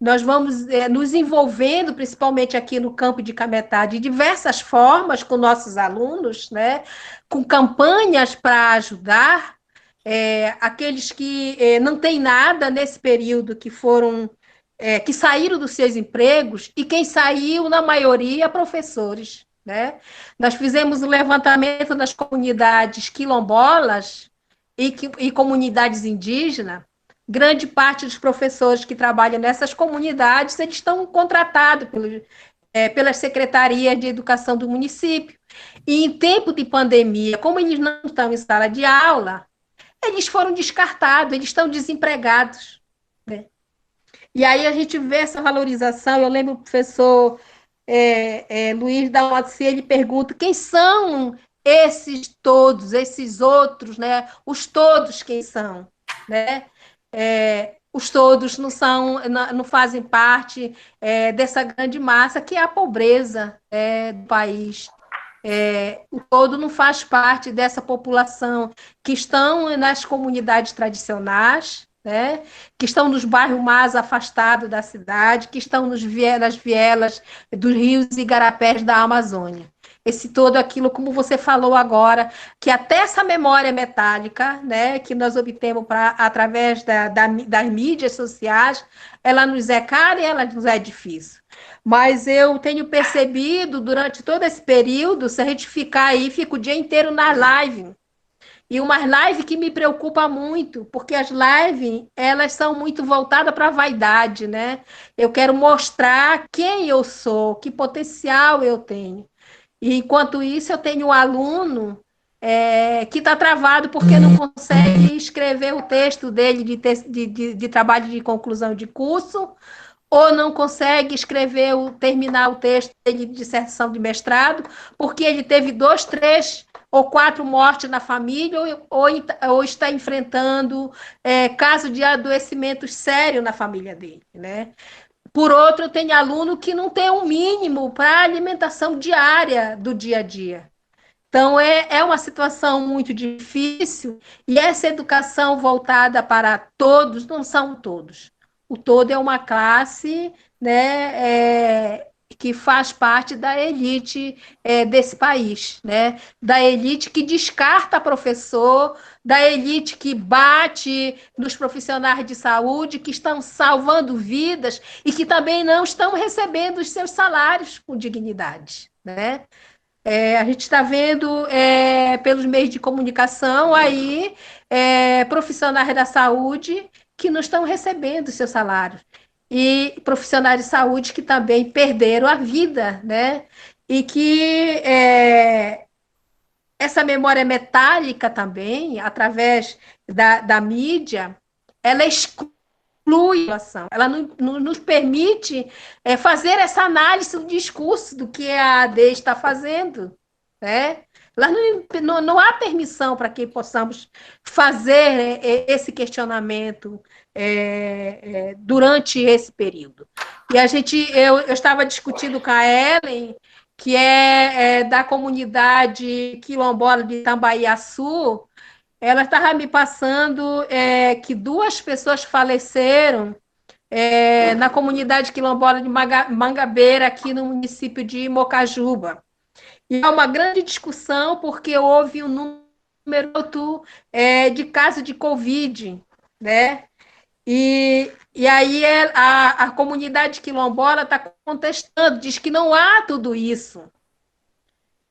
nós vamos nos envolvendo, principalmente aqui no campo de Cametá, de diversas formas com nossos alunos, né? Com campanhas para ajudar aqueles que não têm nada nesse período, que saíram dos seus empregos, e quem saiu, na maioria, professores, né? Nós fizemos o levantamento das comunidades quilombolas e comunidades indígenas. Grande parte dos professores que trabalham nessas comunidades, eles estão contratados pelas secretarias de educação do município. E em tempo de pandemia, como eles não estão em sala de aula, eles foram descartados, eles estão desempregados, né? E aí a gente vê essa valorização. Eu lembro o professor Luiz Dalmaci, ele pergunta quem são esses todos, esses outros, né? Os todos quem são, né? Os todos não fazem parte dessa grande massa que é a pobreza do país. O todo não faz parte dessa população que estão nas comunidades tradicionais, né? Que estão nos bairros mais afastados da cidade, que estão nas vielas dos rios e igarapés da Amazônia. Esse todo aquilo, como você falou agora, que até essa memória metálica, né, que nós obtemos através das mídias sociais, ela nos é cara e ela nos é difícil. Mas eu tenho percebido, durante todo esse período, se a gente ficar aí, fica o dia inteiro na live. E uma live que me preocupa muito, porque as lives, elas são muito voltadas para a vaidade, né? Eu quero mostrar quem eu sou, que potencial eu tenho. E, enquanto isso, eu tenho um aluno que está travado porque não consegue escrever o texto dele de trabalho de conclusão de curso, ou não consegue terminar o texto dele de dissertação de mestrado, porque ele teve 2, 3 ou 4 mortes na família, ou está enfrentando caso de adoecimento sério na família dele, né? Por outro, tem aluno que não tem um mínimo para a alimentação diária do dia a dia. Então, é uma situação muito difícil, e essa educação voltada para todos, não são todos. O todo é uma classe, né, que faz parte da elite desse país, né? Da elite que descarta professor, da elite que bate nos profissionais de saúde, que estão salvando vidas e que também não estão recebendo os seus salários com dignidade, né? A gente está vendo pelos meios de comunicação aí profissionais da saúde que não estão recebendo seus salários, e profissionais de saúde que também perderam a vida, né? E que essa memória metálica também, através da mídia, ela exclui a população, ela não nos permite fazer essa análise do discurso do que a AD está fazendo, né? Lá não há permissão para que possamos fazer esse questionamento durante esse período. E eu estava discutindo com a Ellen, que é da comunidade quilombola de Tambaiaçu. Ela estava me passando que 2 pessoas faleceram na comunidade quilombola de Mangabeira, aqui no município de Mocajuba. E é uma grande discussão, porque houve um número alto de casos de Covid, né? E aí a comunidade quilombola está contestando, diz que não há tudo isso.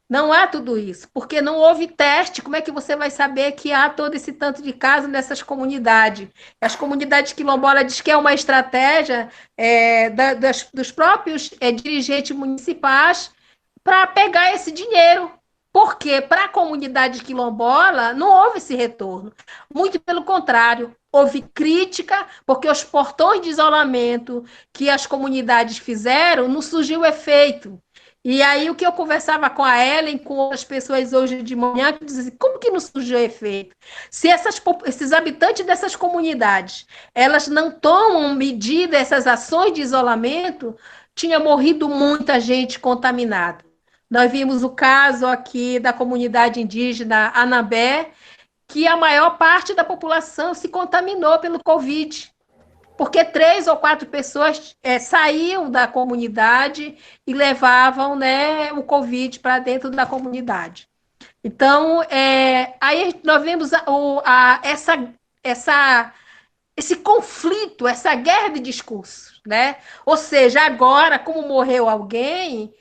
Não há tudo isso, porque não houve teste. Como é que você vai saber que há todo esse tanto de casos nessas comunidades? As comunidades quilombolas dizem que é uma estratégia dos próprios dirigentes municipais para pegar esse dinheiro, porque para a comunidade quilombola não houve esse retorno. Muito pelo contrário, houve crítica, porque os portões de isolamento que as comunidades fizeram não surgiu efeito. E aí o que eu conversava com a Ellen, com outras pessoas hoje de manhã, que diziam assim, como que não surgiu efeito? Se esses habitantes dessas comunidades, elas não tomam medida, essas ações de isolamento, tinha morrido muita gente contaminada. Nós vimos o caso aqui da comunidade indígena Anabé, que a maior parte da população se contaminou pelo Covid, porque 3 ou 4 pessoas saíam da comunidade e levavam, né, o Covid para dentro da comunidade. Então, aí nós vemos esse conflito, essa guerra de discursos, né? Ou seja, agora, como morreu alguém,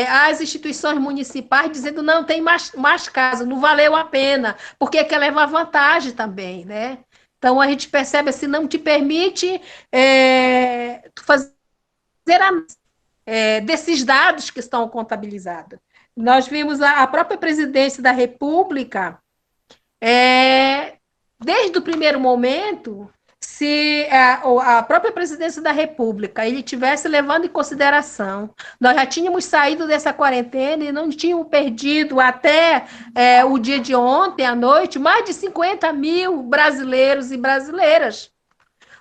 as instituições municipais dizendo não tem mais caso, não valeu a pena, porque quer levar vantagem também, né? Então a gente percebe assim, não te permite fazer desses dados que estão contabilizados. Nós vimos a própria presidência da República, desde o primeiro momento, se a própria presidência da República ele tivesse levando em consideração, nós já tínhamos saído dessa quarentena e não tínhamos perdido até o dia de ontem à noite mais de 50 mil brasileiros e brasileiras.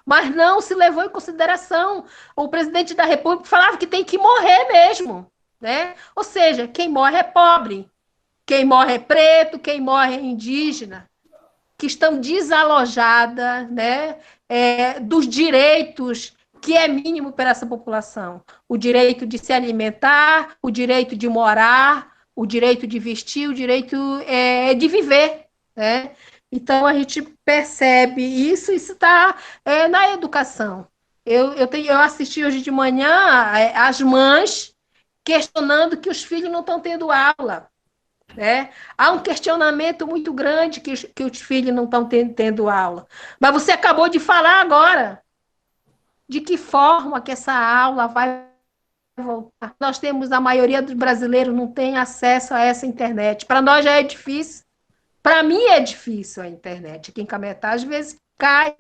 Mas não se levou em consideração. O presidente da República falava que tem que morrer mesmo, né? Ou seja, quem morre é pobre, quem morre é preto, quem morre é indígena, que estão desalojadas, né, dos direitos que é mínimo para essa população. O direito de se alimentar, o direito de morar, o direito de vestir, o direito de viver, né? Então, a gente percebe isso está na educação. Eu assisti hoje de manhã as mães questionando que os filhos não estão tendo aula. Né? Há um questionamento muito grande que os filhos não estão tendo aula. Mas você acabou de falar agora de que forma que essa aula vai voltar. Nós temos, a maioria dos brasileiros não tem acesso a essa internet. Para nós já é difícil. Para mim é difícil a internet. Aqui em Cametá, às vezes, cai.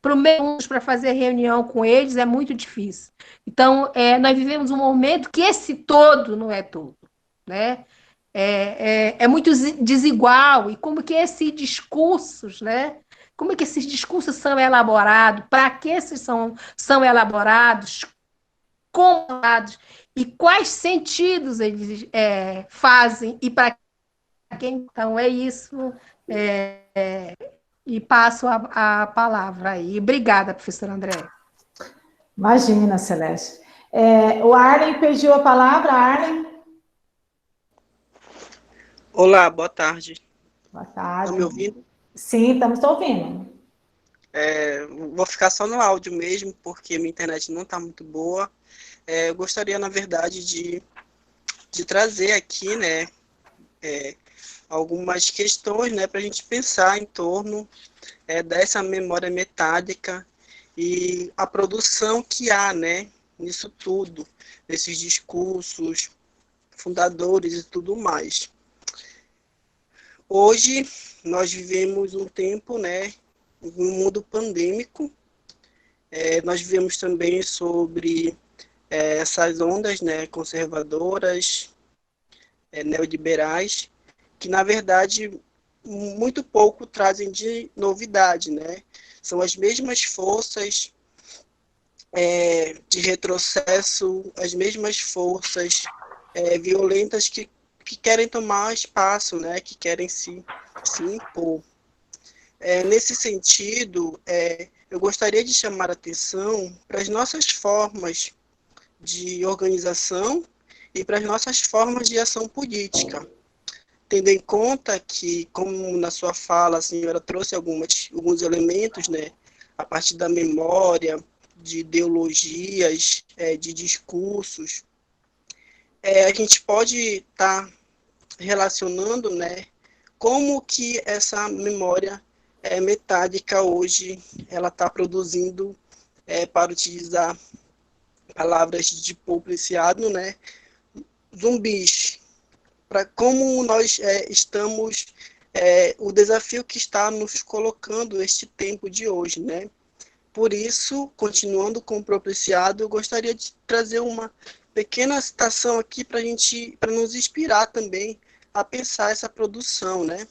Para o meio para fazer reunião com eles é muito difícil. Então, nós vivemos um momento que esse todo não é todo. Né? É muito desigual, e como que esses discursos, né? Como é que esses discursos são elaborados, para que esses são elaborados, como elaborados, e quais sentidos eles fazem, e para quem. Então, é isso, e passo a palavra aí. Obrigada, professora André. Imagina, Celeste. O Arlen pediu a palavra, Arlen. Olá, boa tarde. Boa tarde. Estão me ouvindo? Sim, estamos te ouvindo. Vou ficar só no áudio mesmo, porque minha internet não está muito boa. Eu gostaria, na verdade, de trazer aqui, né, algumas questões, né, para a gente pensar em torno dessa memória metádica e a produção que há, né, nisso tudo, nesses discursos fundadores e tudo mais. Hoje, nós vivemos um tempo, né, um mundo pandêmico. Nós vivemos também sobre essas ondas, né, conservadoras, neoliberais, que, na verdade, muito pouco trazem de novidade, né? São as mesmas forças de retrocesso, as mesmas forças violentas que querem tomar espaço, né, que querem se impor. Nesse sentido, eu gostaria de chamar a atenção para as nossas formas de organização e para as nossas formas de ação política, tendo em conta que, como na sua fala a senhora trouxe alguns elementos, né, a partir da memória, de ideologias, de discursos, a gente pode estar relacionando, né, como que essa memória metádica hoje ela está produzindo, para utilizar palavras de Paul Preciado, né, zumbis, para como nós estamos o desafio que está nos colocando este tempo de hoje, né? Por isso, continuando com o propiciado, eu gostaria de trazer uma pequena citação aqui para nos inspirar também a pensar essa produção, né?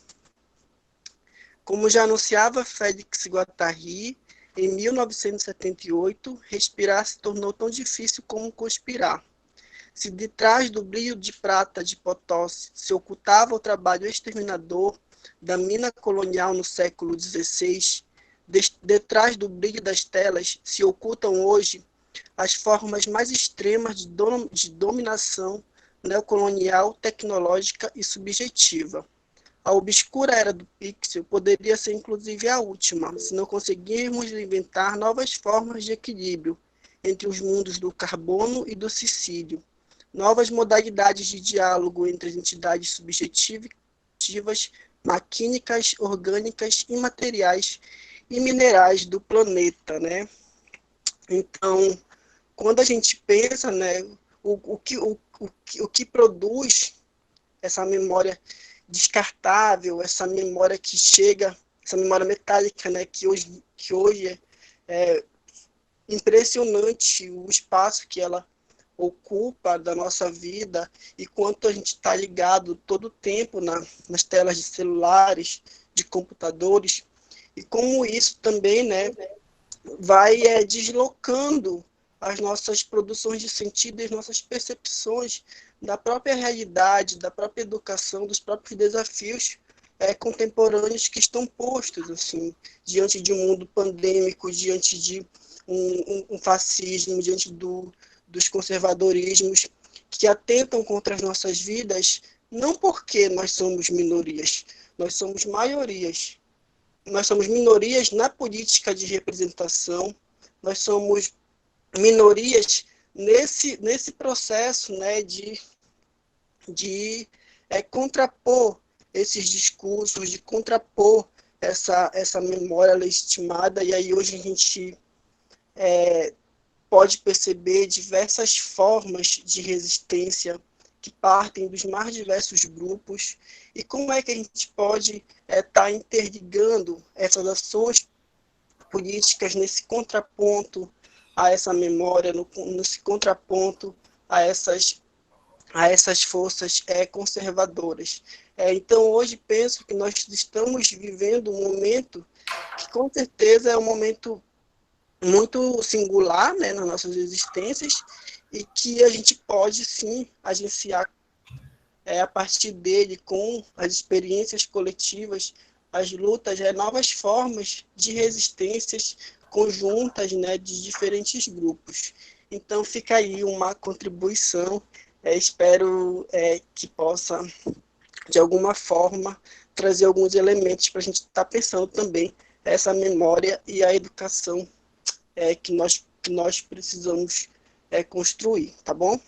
Como já anunciava Félix Guattari, em 1978, respirar se tornou tão difícil como conspirar. Se de trás do brilho de prata de Potosí se ocultava o trabalho exterminador da mina colonial no século XVI, detrás do brilho das telas se ocultam hoje as formas mais extremas de dominação neocolonial, tecnológica e subjetiva. A obscura era do pixel poderia ser inclusive a última, se não conseguirmos inventar novas formas de equilíbrio entre os mundos do carbono e do silício, novas modalidades de diálogo entre as entidades subjetivas, maquínicas, orgânicas, imateriais e minerais do planeta, né? Então, quando a gente pensa, né, o que produz essa memória descartável, essa memória que chega, essa memória metálica, né, que hoje é impressionante o espaço que ela ocupa da nossa vida e quanto a gente está ligado todo o tempo nas telas de celulares, de computadores, e como isso também, né, vai deslocando as nossas produções de sentido e as nossas percepções da própria realidade, da própria educação, dos próprios desafios contemporâneos que estão postos assim, diante de um mundo pandêmico, diante de um fascismo, diante dos conservadorismos que atentam contra as nossas vidas, não porque nós somos minorias, nós somos maiorias. Nós somos minorias na política de representação, nós somos minorias nesse processo, né, de contrapor esses discursos, de contrapor essa memória legitimada, e aí hoje a gente pode perceber diversas formas de resistência que partem dos mais diversos grupos, e como é que a gente pode estar interligando essas ações políticas nesse contraponto a essa memória, nesse contraponto a essas forças conservadoras. Então, hoje penso que nós estamos vivendo um momento que, com certeza, é um momento muito singular, né, nas nossas existências, e que a gente pode, sim, agenciar a partir dele, com as experiências coletivas, as lutas, novas formas de resistências conjuntas, né, de diferentes grupos. Então, fica aí uma contribuição, espero que possa, de alguma forma, trazer alguns elementos para a gente estar pensando também essa memória e a educação que nós precisamos construir, tá bom?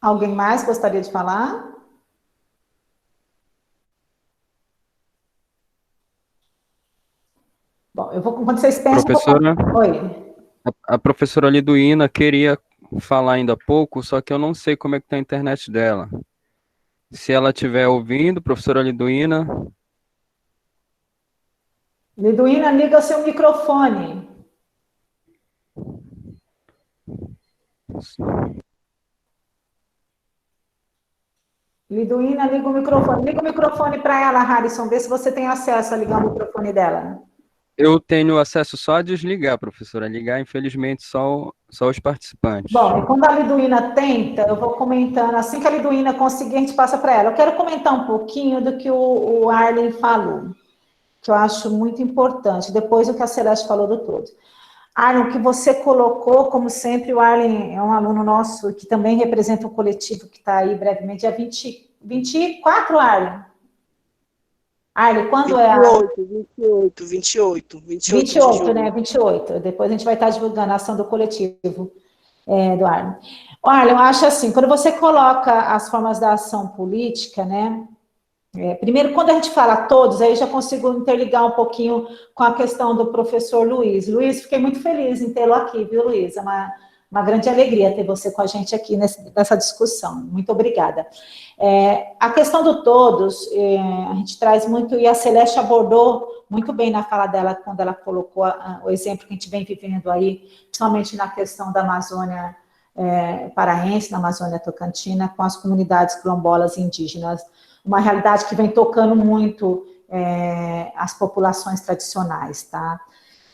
Alguém mais gostaria de falar? Bom, quando vocês pensam... Professora, Oi. a professora Liduína queria falar ainda há pouco, só que eu não sei como é que está a internet dela. Se ela estiver ouvindo, professora Liduína... Liduína, liga o seu microfone. Liduína, liga o microfone. Liga o microfone para ela, Harrison, vê se você tem acesso a ligar o microfone dela. Eu tenho acesso só a desligar, professora. Ligar, infelizmente, só os participantes. Bom, e quando a Liduína tenta, eu vou comentando. Assim que a Liduína conseguir, a gente passa para ela. Eu quero comentar um pouquinho do que o Arlen falou, que eu acho muito importante, depois do que a Celeste falou do todo. Arlen, o que você colocou, como sempre, o Arlen é um aluno nosso que também representa um coletivo que está aí brevemente, dia 24, Arlen? Arlen, quando 28, 28, né? 28. Depois a gente vai estar divulgando a ação do coletivo do Arlen. Arlen, eu acho assim, quando você coloca as formas da ação política, né? Primeiro, quando a gente fala todos, aí eu já consigo interligar um pouquinho com a questão do professor Luiz. Luiz, fiquei muito feliz em tê-lo aqui, viu, Luiz? uma grande alegria ter você com a gente aqui nessa discussão. Muito obrigada. A questão do todos, a gente traz muito, e a Celeste abordou muito bem na fala dela, quando ela colocou o exemplo que a gente vem vivendo aí, principalmente na questão da Amazônia paraense, na Amazônia tocantina, com as comunidades quilombolas e indígenas, uma realidade que vem tocando muito as populações tradicionais, tá?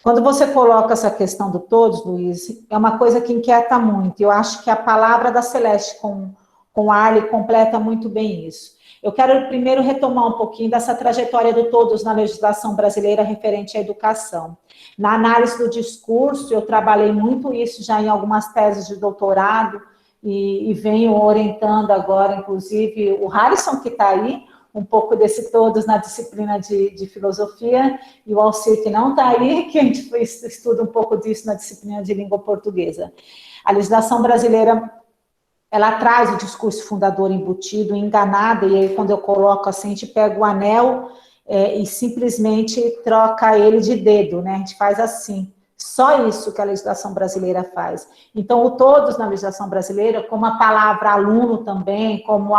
Quando você coloca essa questão do todos, Luiz, é uma coisa que inquieta muito. Eu acho que a palavra da Celeste com Arley completa muito bem isso. Eu quero primeiro retomar um pouquinho dessa trajetória do todos na legislação brasileira referente à educação. Na análise do discurso, eu trabalhei muito isso já em algumas teses de doutorado e venho orientando agora, inclusive, o Harrison, que está aí, um pouco desse todos na disciplina de filosofia, e o Alcir, que não está aí, que a gente estuda um pouco disso na disciplina de língua portuguesa. A legislação brasileira, ela traz o discurso fundador embutido, enganado, e aí quando eu coloco assim, a gente pega o anel e simplesmente troca ele de dedo, né? A gente faz assim. Só isso que a legislação brasileira faz. Então, o todos na legislação brasileira, como a palavra aluno também, como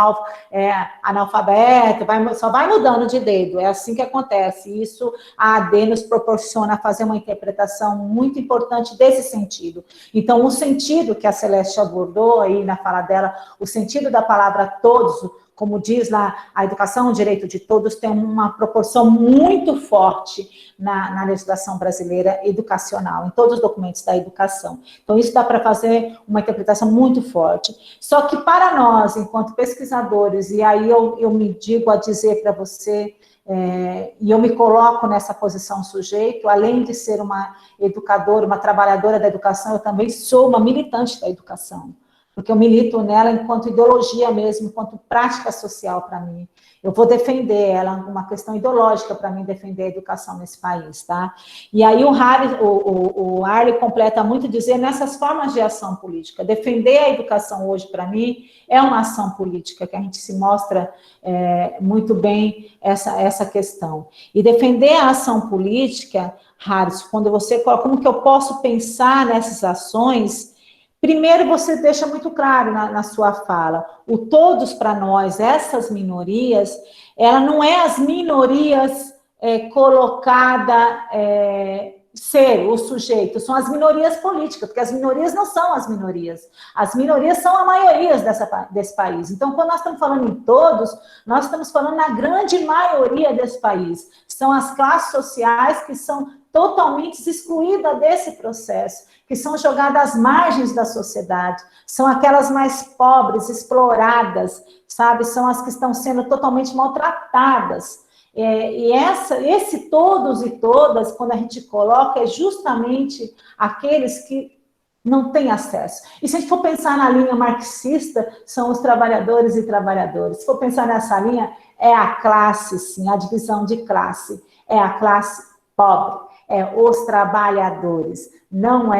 analfabeto, só vai mudando de dedo. É assim que acontece. Isso a AD nos proporciona fazer uma interpretação muito importante desse sentido. Então, o sentido que a Celeste abordou aí na fala dela, o sentido da palavra todos, como diz lá, a educação, o direito de todos, tem uma proporção muito forte na legislação brasileira educacional, em todos os documentos da educação. Então, isso dá para fazer uma interpretação muito forte. Só que para nós, enquanto pesquisadores, e aí eu me digo a dizer para você, e eu me coloco nessa posição sujeito, além de ser uma educadora, uma trabalhadora da educação, eu também sou uma militante da educação, porque eu milito nela enquanto ideologia mesmo, enquanto prática social para mim. Eu vou defender ela, uma questão ideológica para mim defender a educação nesse país, tá? E aí o Arley completa muito dizer nessas formas de ação política. Defender a educação hoje, para mim, é uma ação política, que a gente se mostra muito bem essa questão. E defender a ação política, Harrison, quando você coloca como que eu posso pensar nessas ações. Primeiro, você deixa muito claro na sua fala, o todos para nós, essas minorias, ela não é as minorias colocada ser o sujeito, são as minorias políticas, porque as minorias não são as minorias são a maioria desse país. Então, quando nós estamos falando em todos, nós estamos falando na grande maioria desse país, são as classes sociais que são totalmente excluídas desse processo, que são jogadas às margens da sociedade, são aquelas mais pobres, exploradas, sabe? São as que estão sendo totalmente maltratadas. Esse todos e todas, quando a gente coloca, é justamente aqueles que não têm acesso. E se a gente for pensar na linha marxista, são os trabalhadores e trabalhadoras. Se for pensar nessa linha, é a classe, sim, a divisão de classe. É a classe pobre, os trabalhadores, não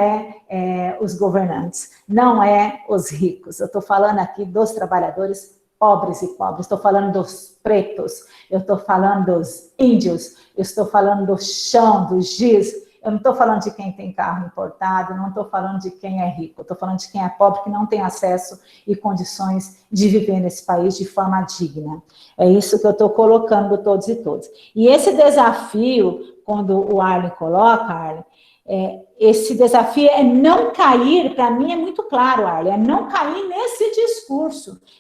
os governantes, não os ricos. Eu estou falando aqui dos trabalhadores pobres e pobres, estou falando dos pretos, eu estou falando dos índios, eu estou falando do chão, do giz, eu não estou falando de quem tem carro importado, não estou falando de quem é rico, estou falando de quem é pobre, que não tem acesso e condições de viver nesse país de forma digna. É isso que eu estou colocando todos e todas. E esse desafio, quando o Arley coloca, Arley, esse desafio é não cair, para mim é muito claro, Arley, é não cair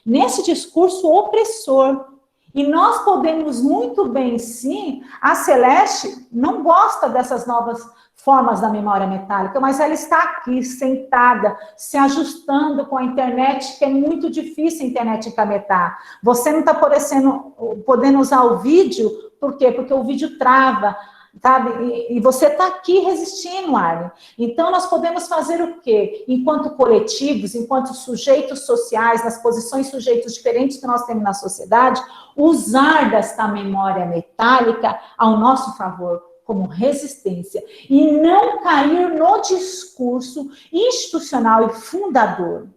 nesse discurso opressor. E nós podemos muito bem, sim, a Celeste não gosta dessas novas formas da memória metálica, mas ela está aqui, sentada, se ajustando com a internet, que é muito difícil a internet encametar. Você não está podendo usar o vídeo, por quê? Porque o vídeo trava, sabe? E você está aqui resistindo, Arley. Então, nós podemos fazer o quê? Enquanto coletivos, enquanto sujeitos sociais, nas posições sujeitos diferentes que nós temos na sociedade, usar desta memória metálica ao nosso favor, como resistência, e não cair no discurso institucional e fundador,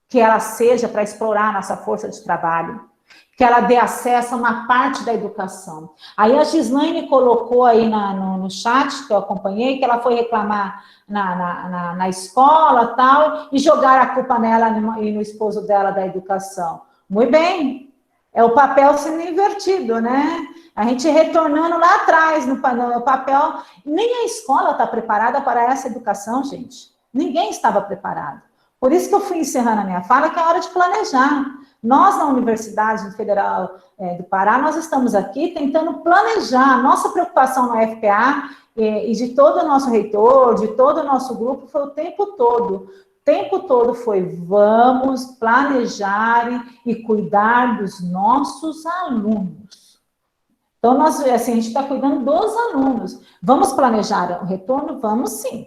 que ela seja para explorar nossa força de trabalho, que ela dê acesso a uma parte da educação. Aí a Gislaine colocou aí no chat, que eu acompanhei, que ela foi reclamar na escola tal, e jogaram a culpa nela e no esposo dela da educação. Muito bem, é o papel sendo invertido, né? A gente retornando lá atrás no papel. Nem a escola está preparada para essa educação, gente. Ninguém estava preparado. Por isso que eu fui encerrando a minha fala, que é hora de planejar. Nós, na Universidade Federal do Pará, nós estamos aqui tentando planejar. Nossa preocupação no FPA e de todo o nosso reitor, de todo o nosso grupo, foi o tempo todo. O tempo todo foi, vamos planejar e cuidar dos nossos alunos. Então, assim, a gente está cuidando dos alunos. Vamos planejar o retorno? Vamos sim.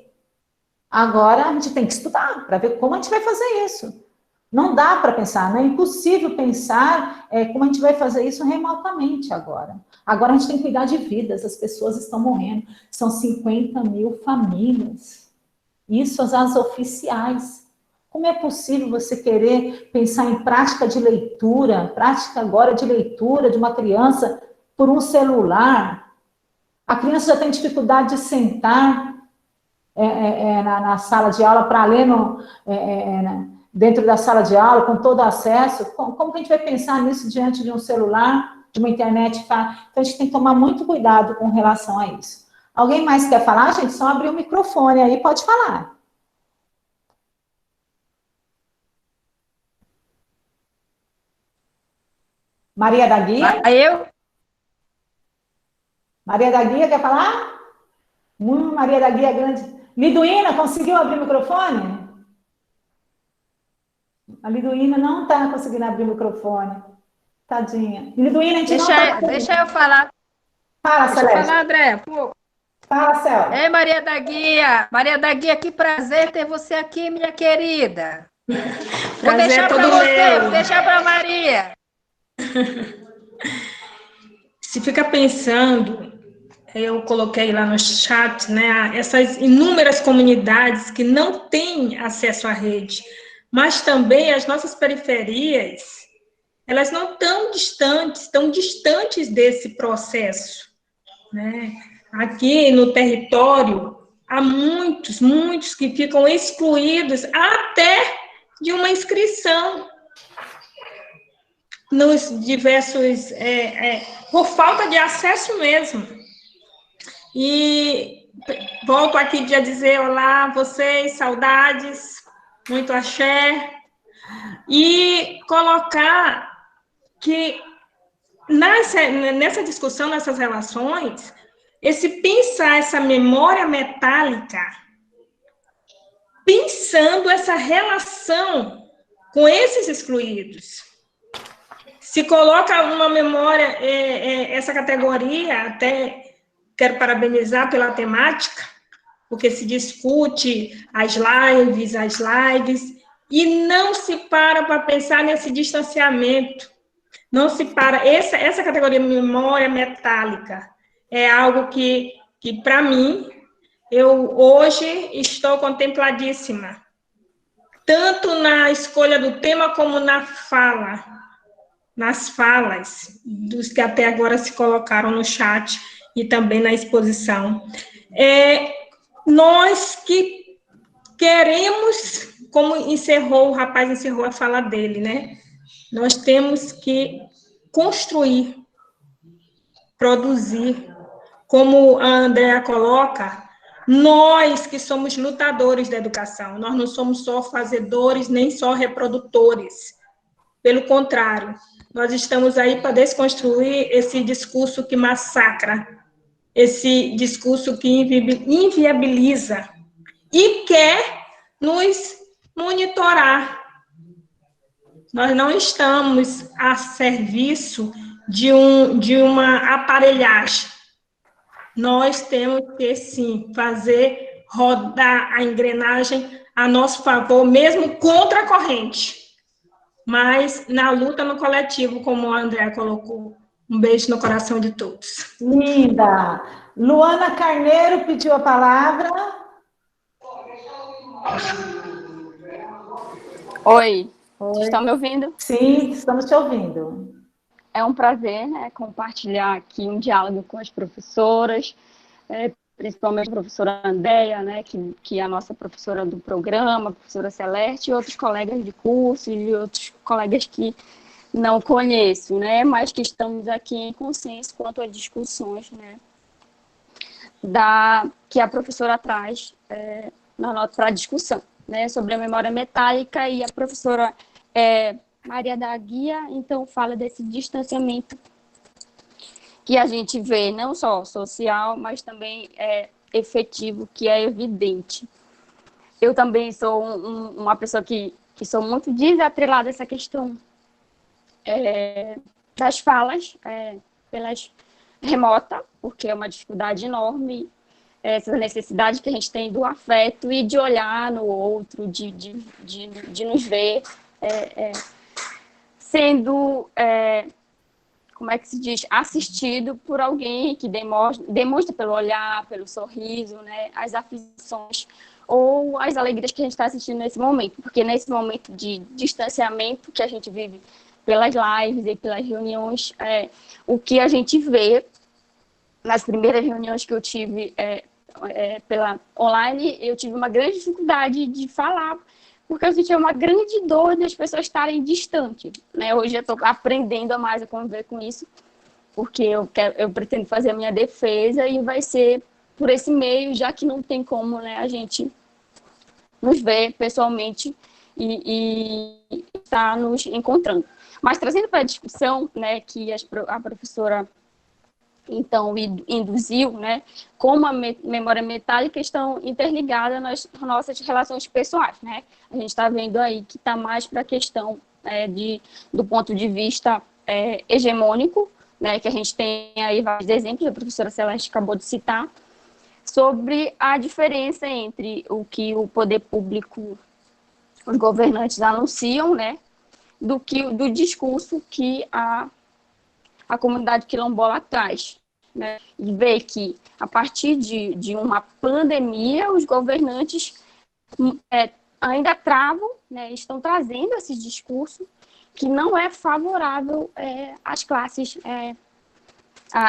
Agora, a gente tem que estudar para ver como a gente vai fazer isso. Não dá para pensar, não é impossível pensar como a gente vai fazer isso remotamente agora. Agora a gente tem que cuidar de vidas, as pessoas estão morrendo. São 50 mil famílias. Isso as oficiais. Como é possível você querer pensar em prática de leitura, prática agora de leitura de uma criança por um celular? A criança já tem dificuldade de sentar na sala de aula para ler dentro da sala de aula, com todo acesso. Como que a gente vai pensar nisso diante de um celular, de uma internet? Então, a gente tem que tomar muito cuidado com relação a isso. Alguém mais quer falar, gente? Só abrir o microfone aí, pode falar. Maria da Guia? Eu? Maria da Guia, quer falar? Maria da Guia grande. Liduína, conseguiu abrir o microfone? A Liduína não está conseguindo abrir o microfone. Tadinha. Liduína, a gente Deixa eu falar. Fala, Celeste. Deixa eu falar, André. Pô. Fala, Céu. Ei, Maria da Guia. Maria da Guia, que prazer ter você aqui, minha querida. Vou deixar para você, vou deixar para Maria. Se fica pensando, eu coloquei lá no chat, né, essas inúmeras comunidades que não têm acesso à rede, mas também as nossas periferias, elas não tão distantes desse processo, né? Aqui no território, há muitos que ficam excluídos até de uma inscrição nos diversos, por falta de acesso mesmo. E volto aqui a dizer olá a vocês, saudades, muito axé, e colocar que nessa discussão, nessas relações, pensar essa memória metálica, pensando essa relação com esses excluídos. Se coloca uma memória, essa categoria, até quero parabenizar pela temática, porque se discute as lives, e não se para pensar nesse distanciamento, não se para, essa categoria memória metálica é algo que para mim, eu hoje estou contempladíssima, tanto na escolha do tema como nas falas dos que até agora se colocaram no chat e também na exposição. Nós que queremos, como o rapaz encerrou a fala dele, né? Nós temos que construir, produzir, como a Andrea coloca, nós que somos lutadores da educação, nós não somos só fazedores, nem só reprodutores. Pelo contrário, nós estamos aí para desconstruir esse discurso que massacra, esse discurso que inviabiliza e quer nos monitorar. Nós não estamos a serviço de uma aparelhagem. Nós temos que, sim, fazer rodar a engrenagem a nosso favor, mesmo contra a corrente. Mas na luta no coletivo, como a Andrea colocou. Um beijo no coração de todos. Linda! Luana Carneiro pediu a palavra. Oi. Vocês estão me ouvindo? Sim, estamos te ouvindo. É um prazer, né, compartilhar aqui um diálogo com as professoras, principalmente a professora Andréia, né, que é a nossa professora do programa, a professora Celeste, e outros colegas de curso e outros colegas que não conheço, né, mas que estamos aqui em consenso quanto às discussões, né, que a professora traz na nota para discussão, né, sobre a memória metálica, e a professora Maria da Guia, então, fala desse distanciamento que a gente vê, não só social, mas também efetivo, que é evidente. Eu também sou uma pessoa que sou muito desatrelada a essa questão das falas pelas remota, porque é uma dificuldade enorme, essa necessidade que a gente tem do afeto e de olhar no outro, de nos ver sendo, como é que se diz, assistido por alguém que demonstra pelo olhar, pelo sorriso, né, as aflições ou as alegrias que a gente está assistindo nesse momento, porque nesse momento de distanciamento que a gente vive pelas lives e pelas reuniões, o que a gente vê nas primeiras reuniões que eu tive pela online, eu tive uma grande dificuldade de falar, porque eu sentia uma grande dor das pessoas estarem distantes, né? Hoje eu estou aprendendo a mais a conviver com isso, porque eu pretendo fazer a minha defesa e vai ser por esse meio, já que não tem como, né, a gente nos ver pessoalmente e estar nos encontrando. Mas trazendo para a discussão, né, que a professora então induziu, né, como a memória metálica estão interligadas nas nossas relações pessoais, né? A gente está vendo aí que está mais para a questão do ponto de vista hegemônico, né, que a gente tem aí vários exemplos, a professora Celeste acabou de citar, sobre a diferença entre o que o poder público, os governantes anunciam, né, do discurso que a comunidade quilombola traz, né? E ver que, a partir de uma pandemia, os governantes ainda travam, né, estão trazendo esse discurso que não é favorável às classes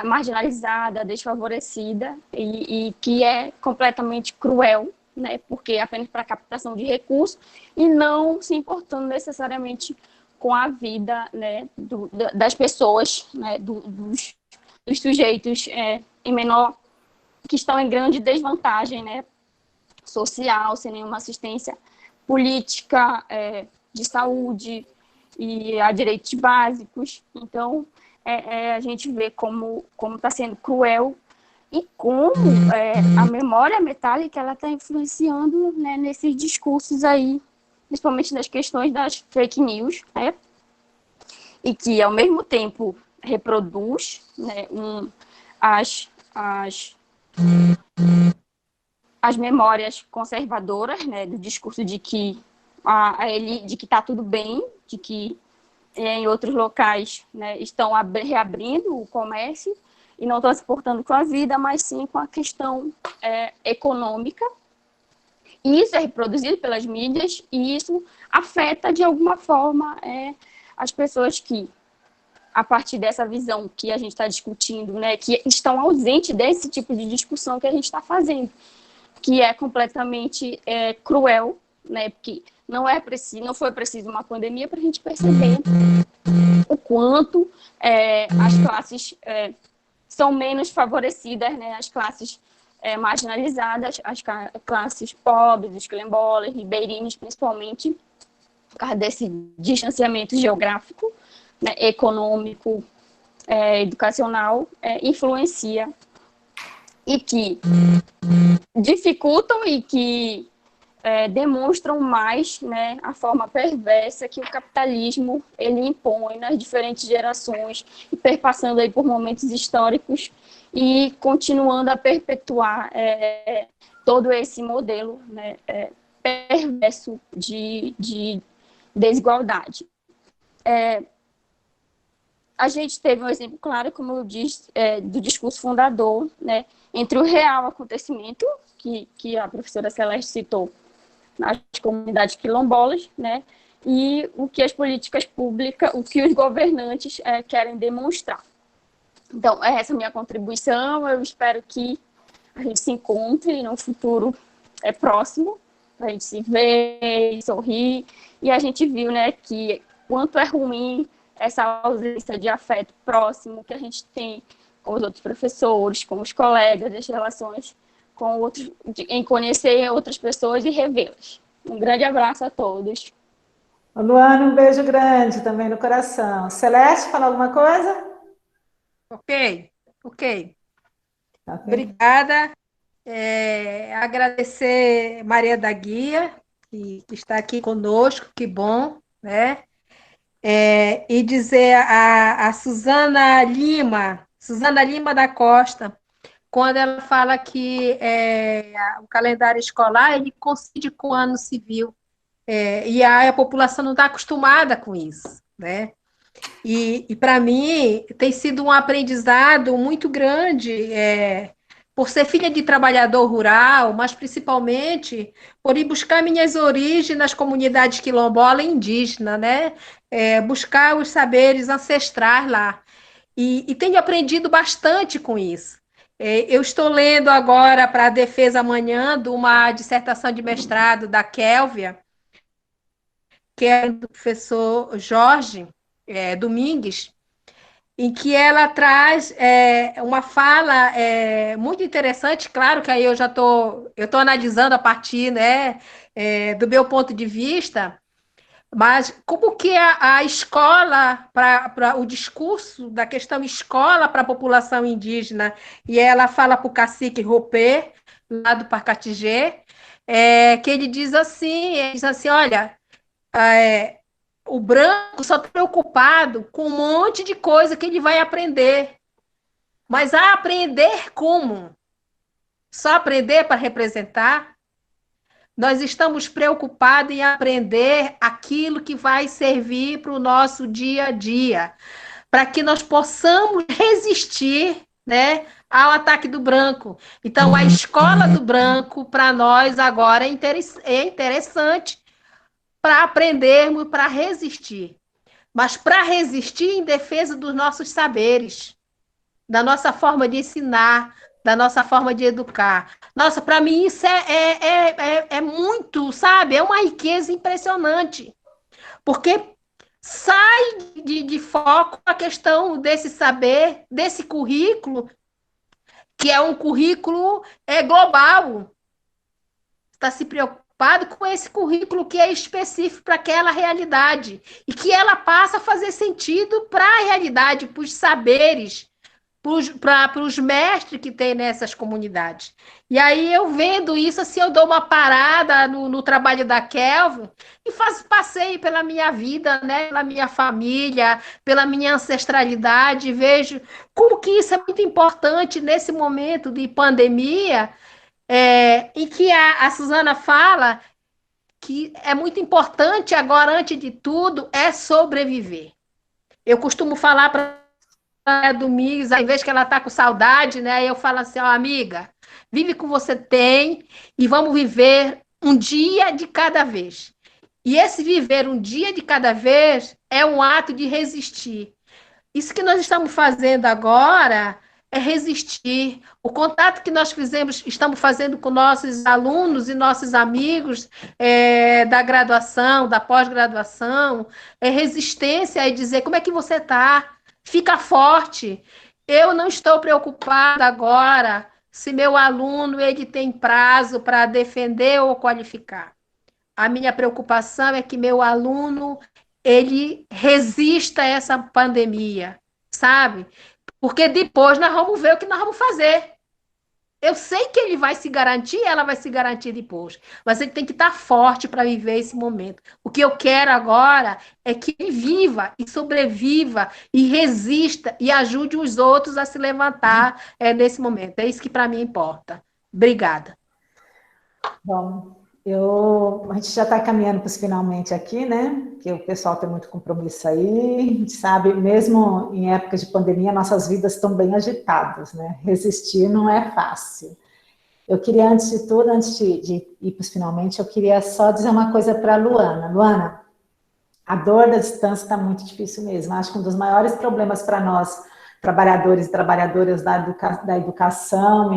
marginalizadas, desfavorecidas, e que é completamente cruel, né, porque é apenas para captação de recursos e não se importando necessariamente com a vida, né, das pessoas, né, dos sujeitos em menor, que estão em grande desvantagem, né, social, sem nenhuma assistência política, de saúde e a direitos básicos. Então, a gente vê como está sendo cruel e como a memória metálica ela está influenciando, né, nesses discursos aí, principalmente nas questões das fake news, né? E que, ao mesmo tempo, reproduz, né, as memórias conservadoras, né, do discurso de que de que está tudo bem, de que em outros locais, né, estão reabrindo o comércio e não estão se portando com a vida, mas sim com a questão econômica. E isso é reproduzido pelas mídias e isso afeta, de alguma forma, as pessoas que, a partir dessa visão que a gente está discutindo, né, que estão ausentes desse tipo de discussão que a gente está fazendo, que é completamente cruel, né, porque não foi preciso uma pandemia para a gente perceber o quanto as classes são menos favorecidas, né, as classes marginalizadas, as classes pobres, os quilombolas, ribeirinhos, principalmente, por causa desse distanciamento geográfico, né, econômico, educacional, influencia e que dificultam e que demonstram mais, né, a forma perversa que o capitalismo ele impõe nas diferentes gerações, e perpassando aí por momentos históricos e continuando a perpetuar todo esse modelo, né, perverso de desigualdade. A gente teve um exemplo claro, como eu disse, do discurso fundador, né, entre o real acontecimento, que a professora Celeste citou, nas comunidades quilombolas, né, e o que as políticas públicas, o que os governantes querem demonstrar. Então, essa é a minha contribuição. Eu espero que a gente se encontre no futuro próximo, para a gente se ver, sorrir. E a gente viu, né, que quanto é ruim essa ausência de afeto próximo que a gente tem com os outros professores, com os colegas, as relações com outros, em conhecer outras pessoas e revê-las. Um grande abraço a todos. Luana, um beijo grande também no coração. Celeste, fala alguma coisa? Ok. Ok. Obrigada. Agradecer Maria da Guia, que está aqui conosco, que bom, né? E dizer a Suzana Lima da Costa, quando ela fala que o calendário escolar ele coincide com o ano civil, e a população não está acostumada com isso, né? E para mim tem sido um aprendizado muito grande, por ser filha de trabalhador rural, mas principalmente por ir buscar minhas origens nas comunidades quilombola e indígena, né? Buscar os saberes ancestrais lá. E tenho aprendido bastante com isso. Eu estou lendo agora para a defesa amanhã de uma dissertação de mestrado da Kélvia, que é do professor Jorge Domingues, em que ela traz uma fala muito interessante, claro que aí eu já estou analisando a partir, né, do meu ponto de vista, mas como que a escola, para o discurso da questão escola para a população indígena, e ela fala para o cacique Ropê, lá do Parcatigê, que ele diz assim, olha, o branco só está preocupado com um monte de coisa que ele vai aprender. Mas a aprender como? Só aprender para representar? Nós estamos preocupados em aprender aquilo que vai servir para o nosso dia a dia, para que nós possamos resistir, né, ao ataque do branco. Então, a escola do branco, para nós, agora é interessante para aprendermos, para resistir. Mas para resistir em defesa dos nossos saberes, da nossa forma de ensinar, da nossa forma de educar. Nossa, para mim isso é muito, sabe? É uma riqueza impressionante, porque sai de foco a questão desse saber, desse currículo, que é um currículo global. Está se preocupado com esse currículo que é específico para aquela realidade e que ela passa a fazer sentido para a realidade, para os saberes, para os mestres que tem nessas comunidades. E aí eu vendo isso, assim, eu dou uma parada no trabalho da Kelvin e faço passeio pela minha vida, né, pela minha família, pela minha ancestralidade, vejo como que isso é muito importante nesse momento de pandemia, em que a Suzana fala que é muito importante agora, antes de tudo, é sobreviver. Eu costumo falar para Domingos, às vezes que ela está com saudade, né? Eu falo assim, ó, amiga, vive com você tem e vamos viver um dia de cada vez. E esse viver um dia de cada vez é um ato de resistir. Isso que nós estamos fazendo agora é resistir. O contato que nós estamos fazendo com nossos alunos e nossos amigos da graduação, da pós-graduação, é resistência e dizer como é que você está. Fica forte. Eu não estou preocupada agora se meu aluno ele tem prazo para defender ou qualificar. A minha preocupação é que meu aluno ele resista a essa pandemia, sabe? Porque depois nós vamos ver o que nós vamos fazer. Eu sei que ele vai se garantir, ela vai se garantir depois, mas ele tem que estar forte para viver esse momento. O que eu quero agora é que ele viva e sobreviva e resista e ajude os outros a se levantar nesse momento. É isso que para mim importa. Obrigada. Bom, a gente já está caminhando para os finalmente aqui, né? Que o pessoal tem muito compromisso aí. A gente sabe, mesmo em época de pandemia, nossas vidas estão bem agitadas, né? Resistir não é fácil. Eu queria, antes de tudo, antes de ir para os finalmente, eu queria só dizer uma coisa para a Luana. Luana, A dor da distância está muito difícil mesmo. Acho que um dos maiores problemas para nós, trabalhadores e trabalhadoras da educação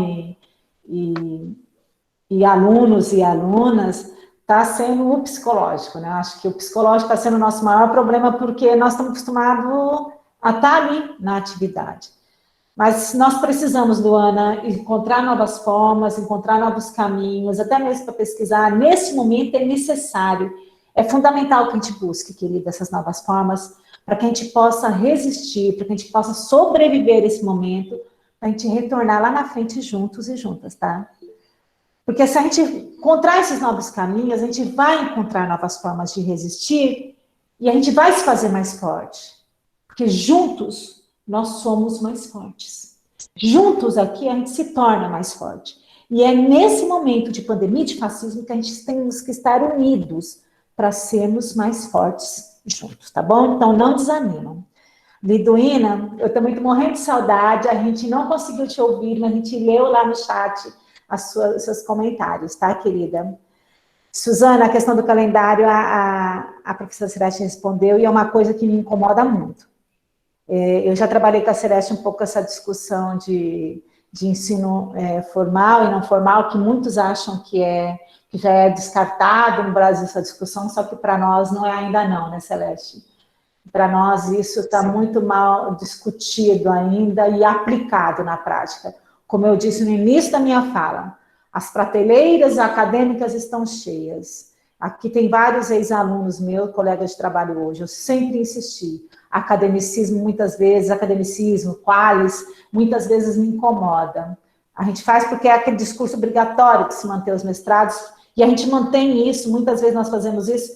e alunos e alunas, está sendo o psicológico, né? Acho que o psicológico está sendo o nosso maior problema, porque nós estamos acostumados a estar ali na atividade. Mas nós precisamos, Luana, encontrar novas formas, encontrar novos caminhos, até mesmo para pesquisar. Nesse momento é necessário, é fundamental que a gente busque, querida, essas novas formas, para que a gente possa resistir, para que a gente possa sobreviver esse momento, para a gente retornar lá na frente juntos e juntas, tá? Porque se a gente encontrar esses novos caminhos, a gente vai encontrar novas formas de resistir e a gente vai se fazer mais forte. Porque juntos nós somos mais fortes. Juntos aqui a gente se torna mais forte. E é nesse momento de pandemia e de fascismo que a gente temos que estar unidos para sermos mais fortes juntos, tá bom? Então não desanimam. Liduína, eu também estou morrendo de saudade, a gente não conseguiu te ouvir, mas a gente leu lá no chat os seus comentários, tá, querida? Suzana, a questão do calendário, a professora Celeste respondeu, e é uma coisa que me incomoda muito. Eu já trabalhei com a Celeste um pouco essa discussão de ensino formal e não formal, que muitos acham que já é descartado no Brasil essa discussão, só que para nós não é ainda não, né, Celeste? Para nós isso está muito mal discutido ainda e aplicado na prática. Como eu disse no início da minha fala, as prateleiras acadêmicas estão cheias. Aqui tem vários ex-alunos meus, colegas de trabalho hoje, eu sempre insisti. Academicismo, muitas vezes, qualis, muitas vezes me incomoda. A gente faz porque é aquele discurso obrigatório de se manter os mestrados, e a gente mantém isso, muitas vezes nós fazemos isso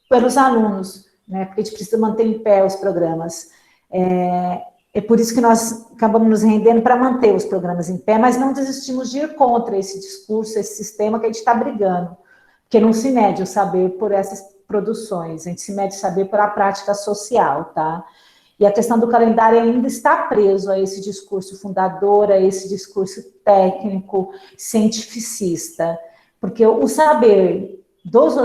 pelos alunos, né? Porque a gente precisa manter em pé os programas. É por isso que nós acabamos nos rendendo para manter os programas em pé, mas não desistimos de ir contra esse discurso, esse sistema que a gente está brigando. Porque não se mede o saber por essas produções, a gente se mede o saber por a prática social, tá? E a questão do calendário ainda está preso a esse discurso fundador, a esse discurso técnico, cientificista. Porque o saber dos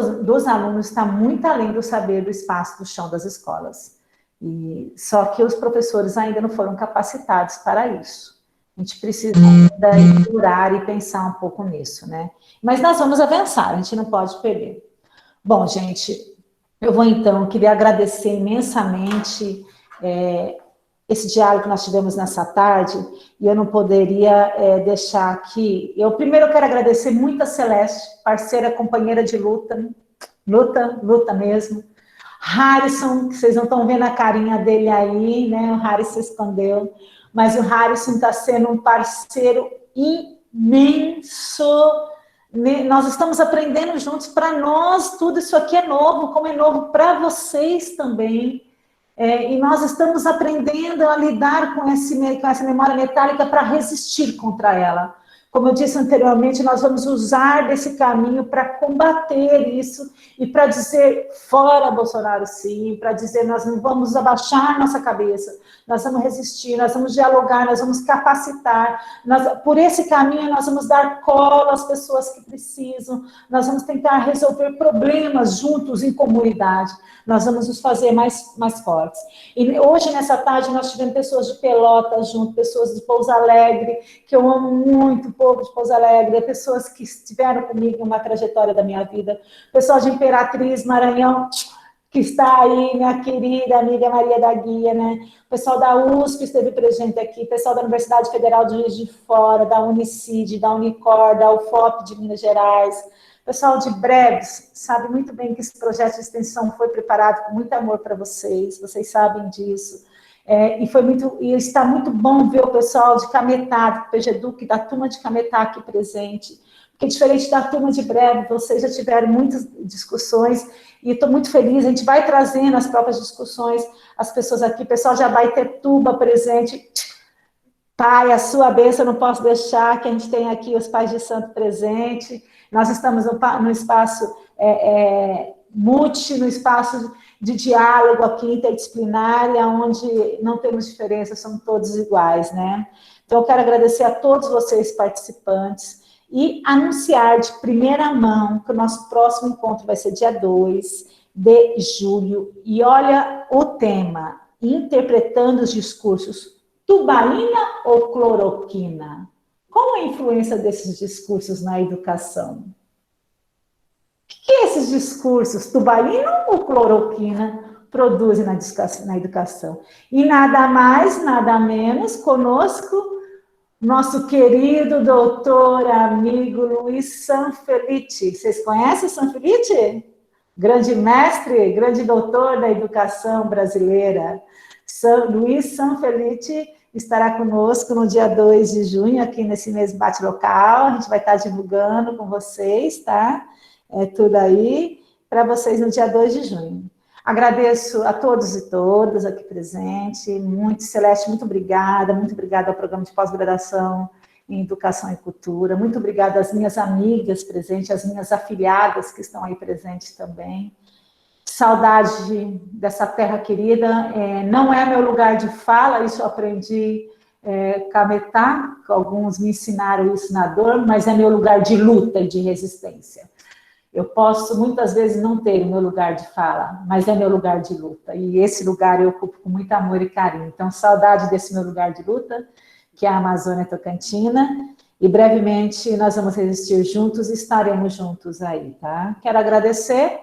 alunos está muito além do saber do espaço do chão das escolas. E só que os professores ainda não foram capacitados para isso. A gente precisa ainda durar e pensar um pouco nisso, né? Mas nós vamos avançar, a gente não pode perder. Bom, gente, eu vou então, queria agradecer imensamente esse diálogo que nós tivemos nessa tarde, e eu não poderia deixar aqui. Eu primeiro quero agradecer muito a Celeste, parceira, companheira de luta mesmo. Harrison, que vocês não estão vendo a carinha dele aí, né? O Harrison se escondeu, mas o Harrison está sendo um parceiro imenso. Nós estamos aprendendo juntos, para nós tudo isso aqui é novo, como é novo para vocês também. E nós estamos aprendendo a lidar com essa memória metálica para resistir contra ela. Como eu disse anteriormente, nós vamos usar desse caminho para combater isso e para dizer fora Bolsonaro sim, para dizer nós não vamos abaixar nossa cabeça, nós vamos resistir, nós vamos dialogar, nós vamos capacitar, por esse caminho nós vamos dar colo às pessoas que precisam, nós vamos tentar resolver problemas juntos em comunidade, nós vamos nos fazer mais fortes. E hoje, nessa tarde, nós tivemos pessoas de Pelotas junto, pessoas de Pouso Alegre, que eu amo muito, o povo de Pouso Alegre, pessoas que estiveram comigo em uma trajetória da minha vida, pessoal de Imperatriz, Maranhão, que está aí, minha querida amiga Maria da Guia, né? O pessoal da USP esteve presente aqui, pessoal da Universidade Federal de Juiz de Fora, da Unicid, da Unicor, da UFOP de Minas Gerais, pessoal de Breves, sabe muito bem que esse projeto de extensão foi preparado com muito amor para vocês sabem disso. E está muito bom ver o pessoal de Cametá, do PGEDUC, da turma de Cametá aqui presente, porque diferente da turma de Breve, vocês já tiveram muitas discussões, e estou muito feliz, a gente vai trazendo as próprias discussões, as pessoas aqui, o pessoal de Abaetetuba presente. Pai, a sua bênção eu não posso deixar, que a gente tem aqui os pais de santo presente, nós estamos no espaço no espaço de diálogo aqui, interdisciplinar, onde não temos diferença, somos todos iguais, né? Então, eu quero agradecer a todos vocês participantes e anunciar de primeira mão que o nosso próximo encontro vai ser dia 2 de julho. E olha o tema, interpretando os discursos, tubaína ou cloroquina? Qual a influência desses discursos na educação? O que esses discursos, tubaína ou cloroquina, produzem na educação? E nada mais, nada menos, conosco, nosso querido doutor, amigo Luiz Sanfelice. Vocês conhecem o Sanfelice? Grande mestre, grande doutor da educação brasileira. Luiz Sanfelice estará conosco no dia 2 de junho, aqui nesse mesmo bate-local. A gente vai estar divulgando com vocês, tá? É tudo aí para vocês no dia 2 de junho. Agradeço a todos e todas aqui presentes. Muito, Celeste, muito obrigada ao programa de pós-graduação em Educação e Cultura. Muito obrigada às minhas amigas presentes, às minhas afiliadas que estão aí presentes também. Saudade dessa terra querida. Não é meu lugar de fala, isso eu aprendi Cametá, que alguns me ensinaram isso na dor, mas é meu lugar de luta e de resistência. Eu posso, muitas vezes, não ter o meu lugar de fala, mas é meu lugar de luta. E esse lugar eu ocupo com muito amor e carinho. Então, saudade desse meu lugar de luta, que é a Amazônia Tocantina. E, brevemente, nós vamos resistir juntos e estaremos juntos aí, tá? Quero agradecer.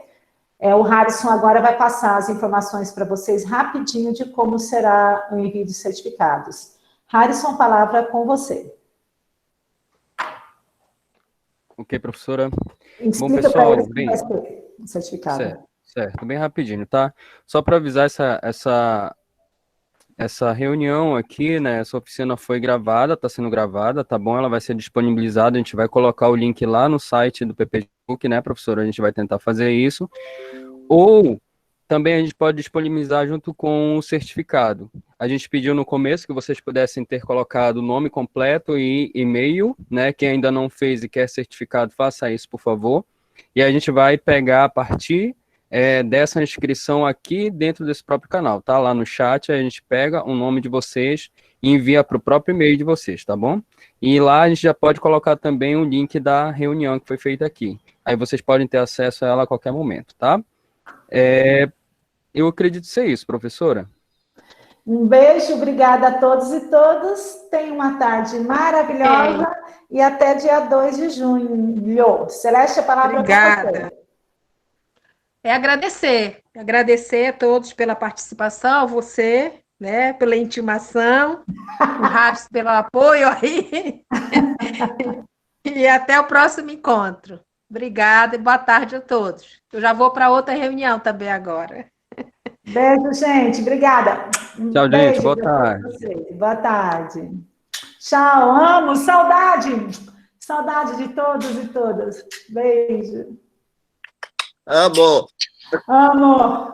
O Harrison agora vai passar as informações para vocês rapidinho de como será o envio de certificados. Harrison, a palavra é com você. Ok, professora. Explica Bom, pessoal, para eles bem, como vai ser o certificado. certo, bem rapidinho, tá? Só para avisar, essa reunião aqui, né, essa oficina foi gravada, está sendo gravada, tá bom? Ela vai ser disponibilizada, a gente vai colocar o link lá no site do PPGUC, né, professora? A gente vai tentar fazer isso. Ou também a gente pode disponibilizar junto com o certificado. A gente pediu no começo que vocês pudessem ter colocado o nome completo e e-mail, né? Quem ainda não fez e quer certificado, faça isso, por favor. E a gente vai pegar a partir dessa inscrição aqui dentro desse próprio canal, tá? Lá no chat a gente pega o nome de vocês e envia para o próprio e-mail de vocês, tá bom? E lá a gente já pode colocar também o link da reunião que foi feita aqui. Aí vocês podem ter acesso a ela a qualquer momento, tá? Eu acredito ser isso, professora. Um beijo, obrigada a todos e todas. Tenham uma tarde maravilhosa e até dia 2 de junho. Celeste, a palavra é com você. Agradecer a todos pela participação, você, né, pela intimação, o Raps pelo apoio aí. E até o próximo encontro. Obrigada e boa tarde a todos. Eu já vou para outra reunião também agora. Beijo, gente. Obrigada. Tchau, gente. Boa tarde. Boa tarde. Tchau, amo. Saudade. Saudade de todos e todas. Beijo. Amo. Amo.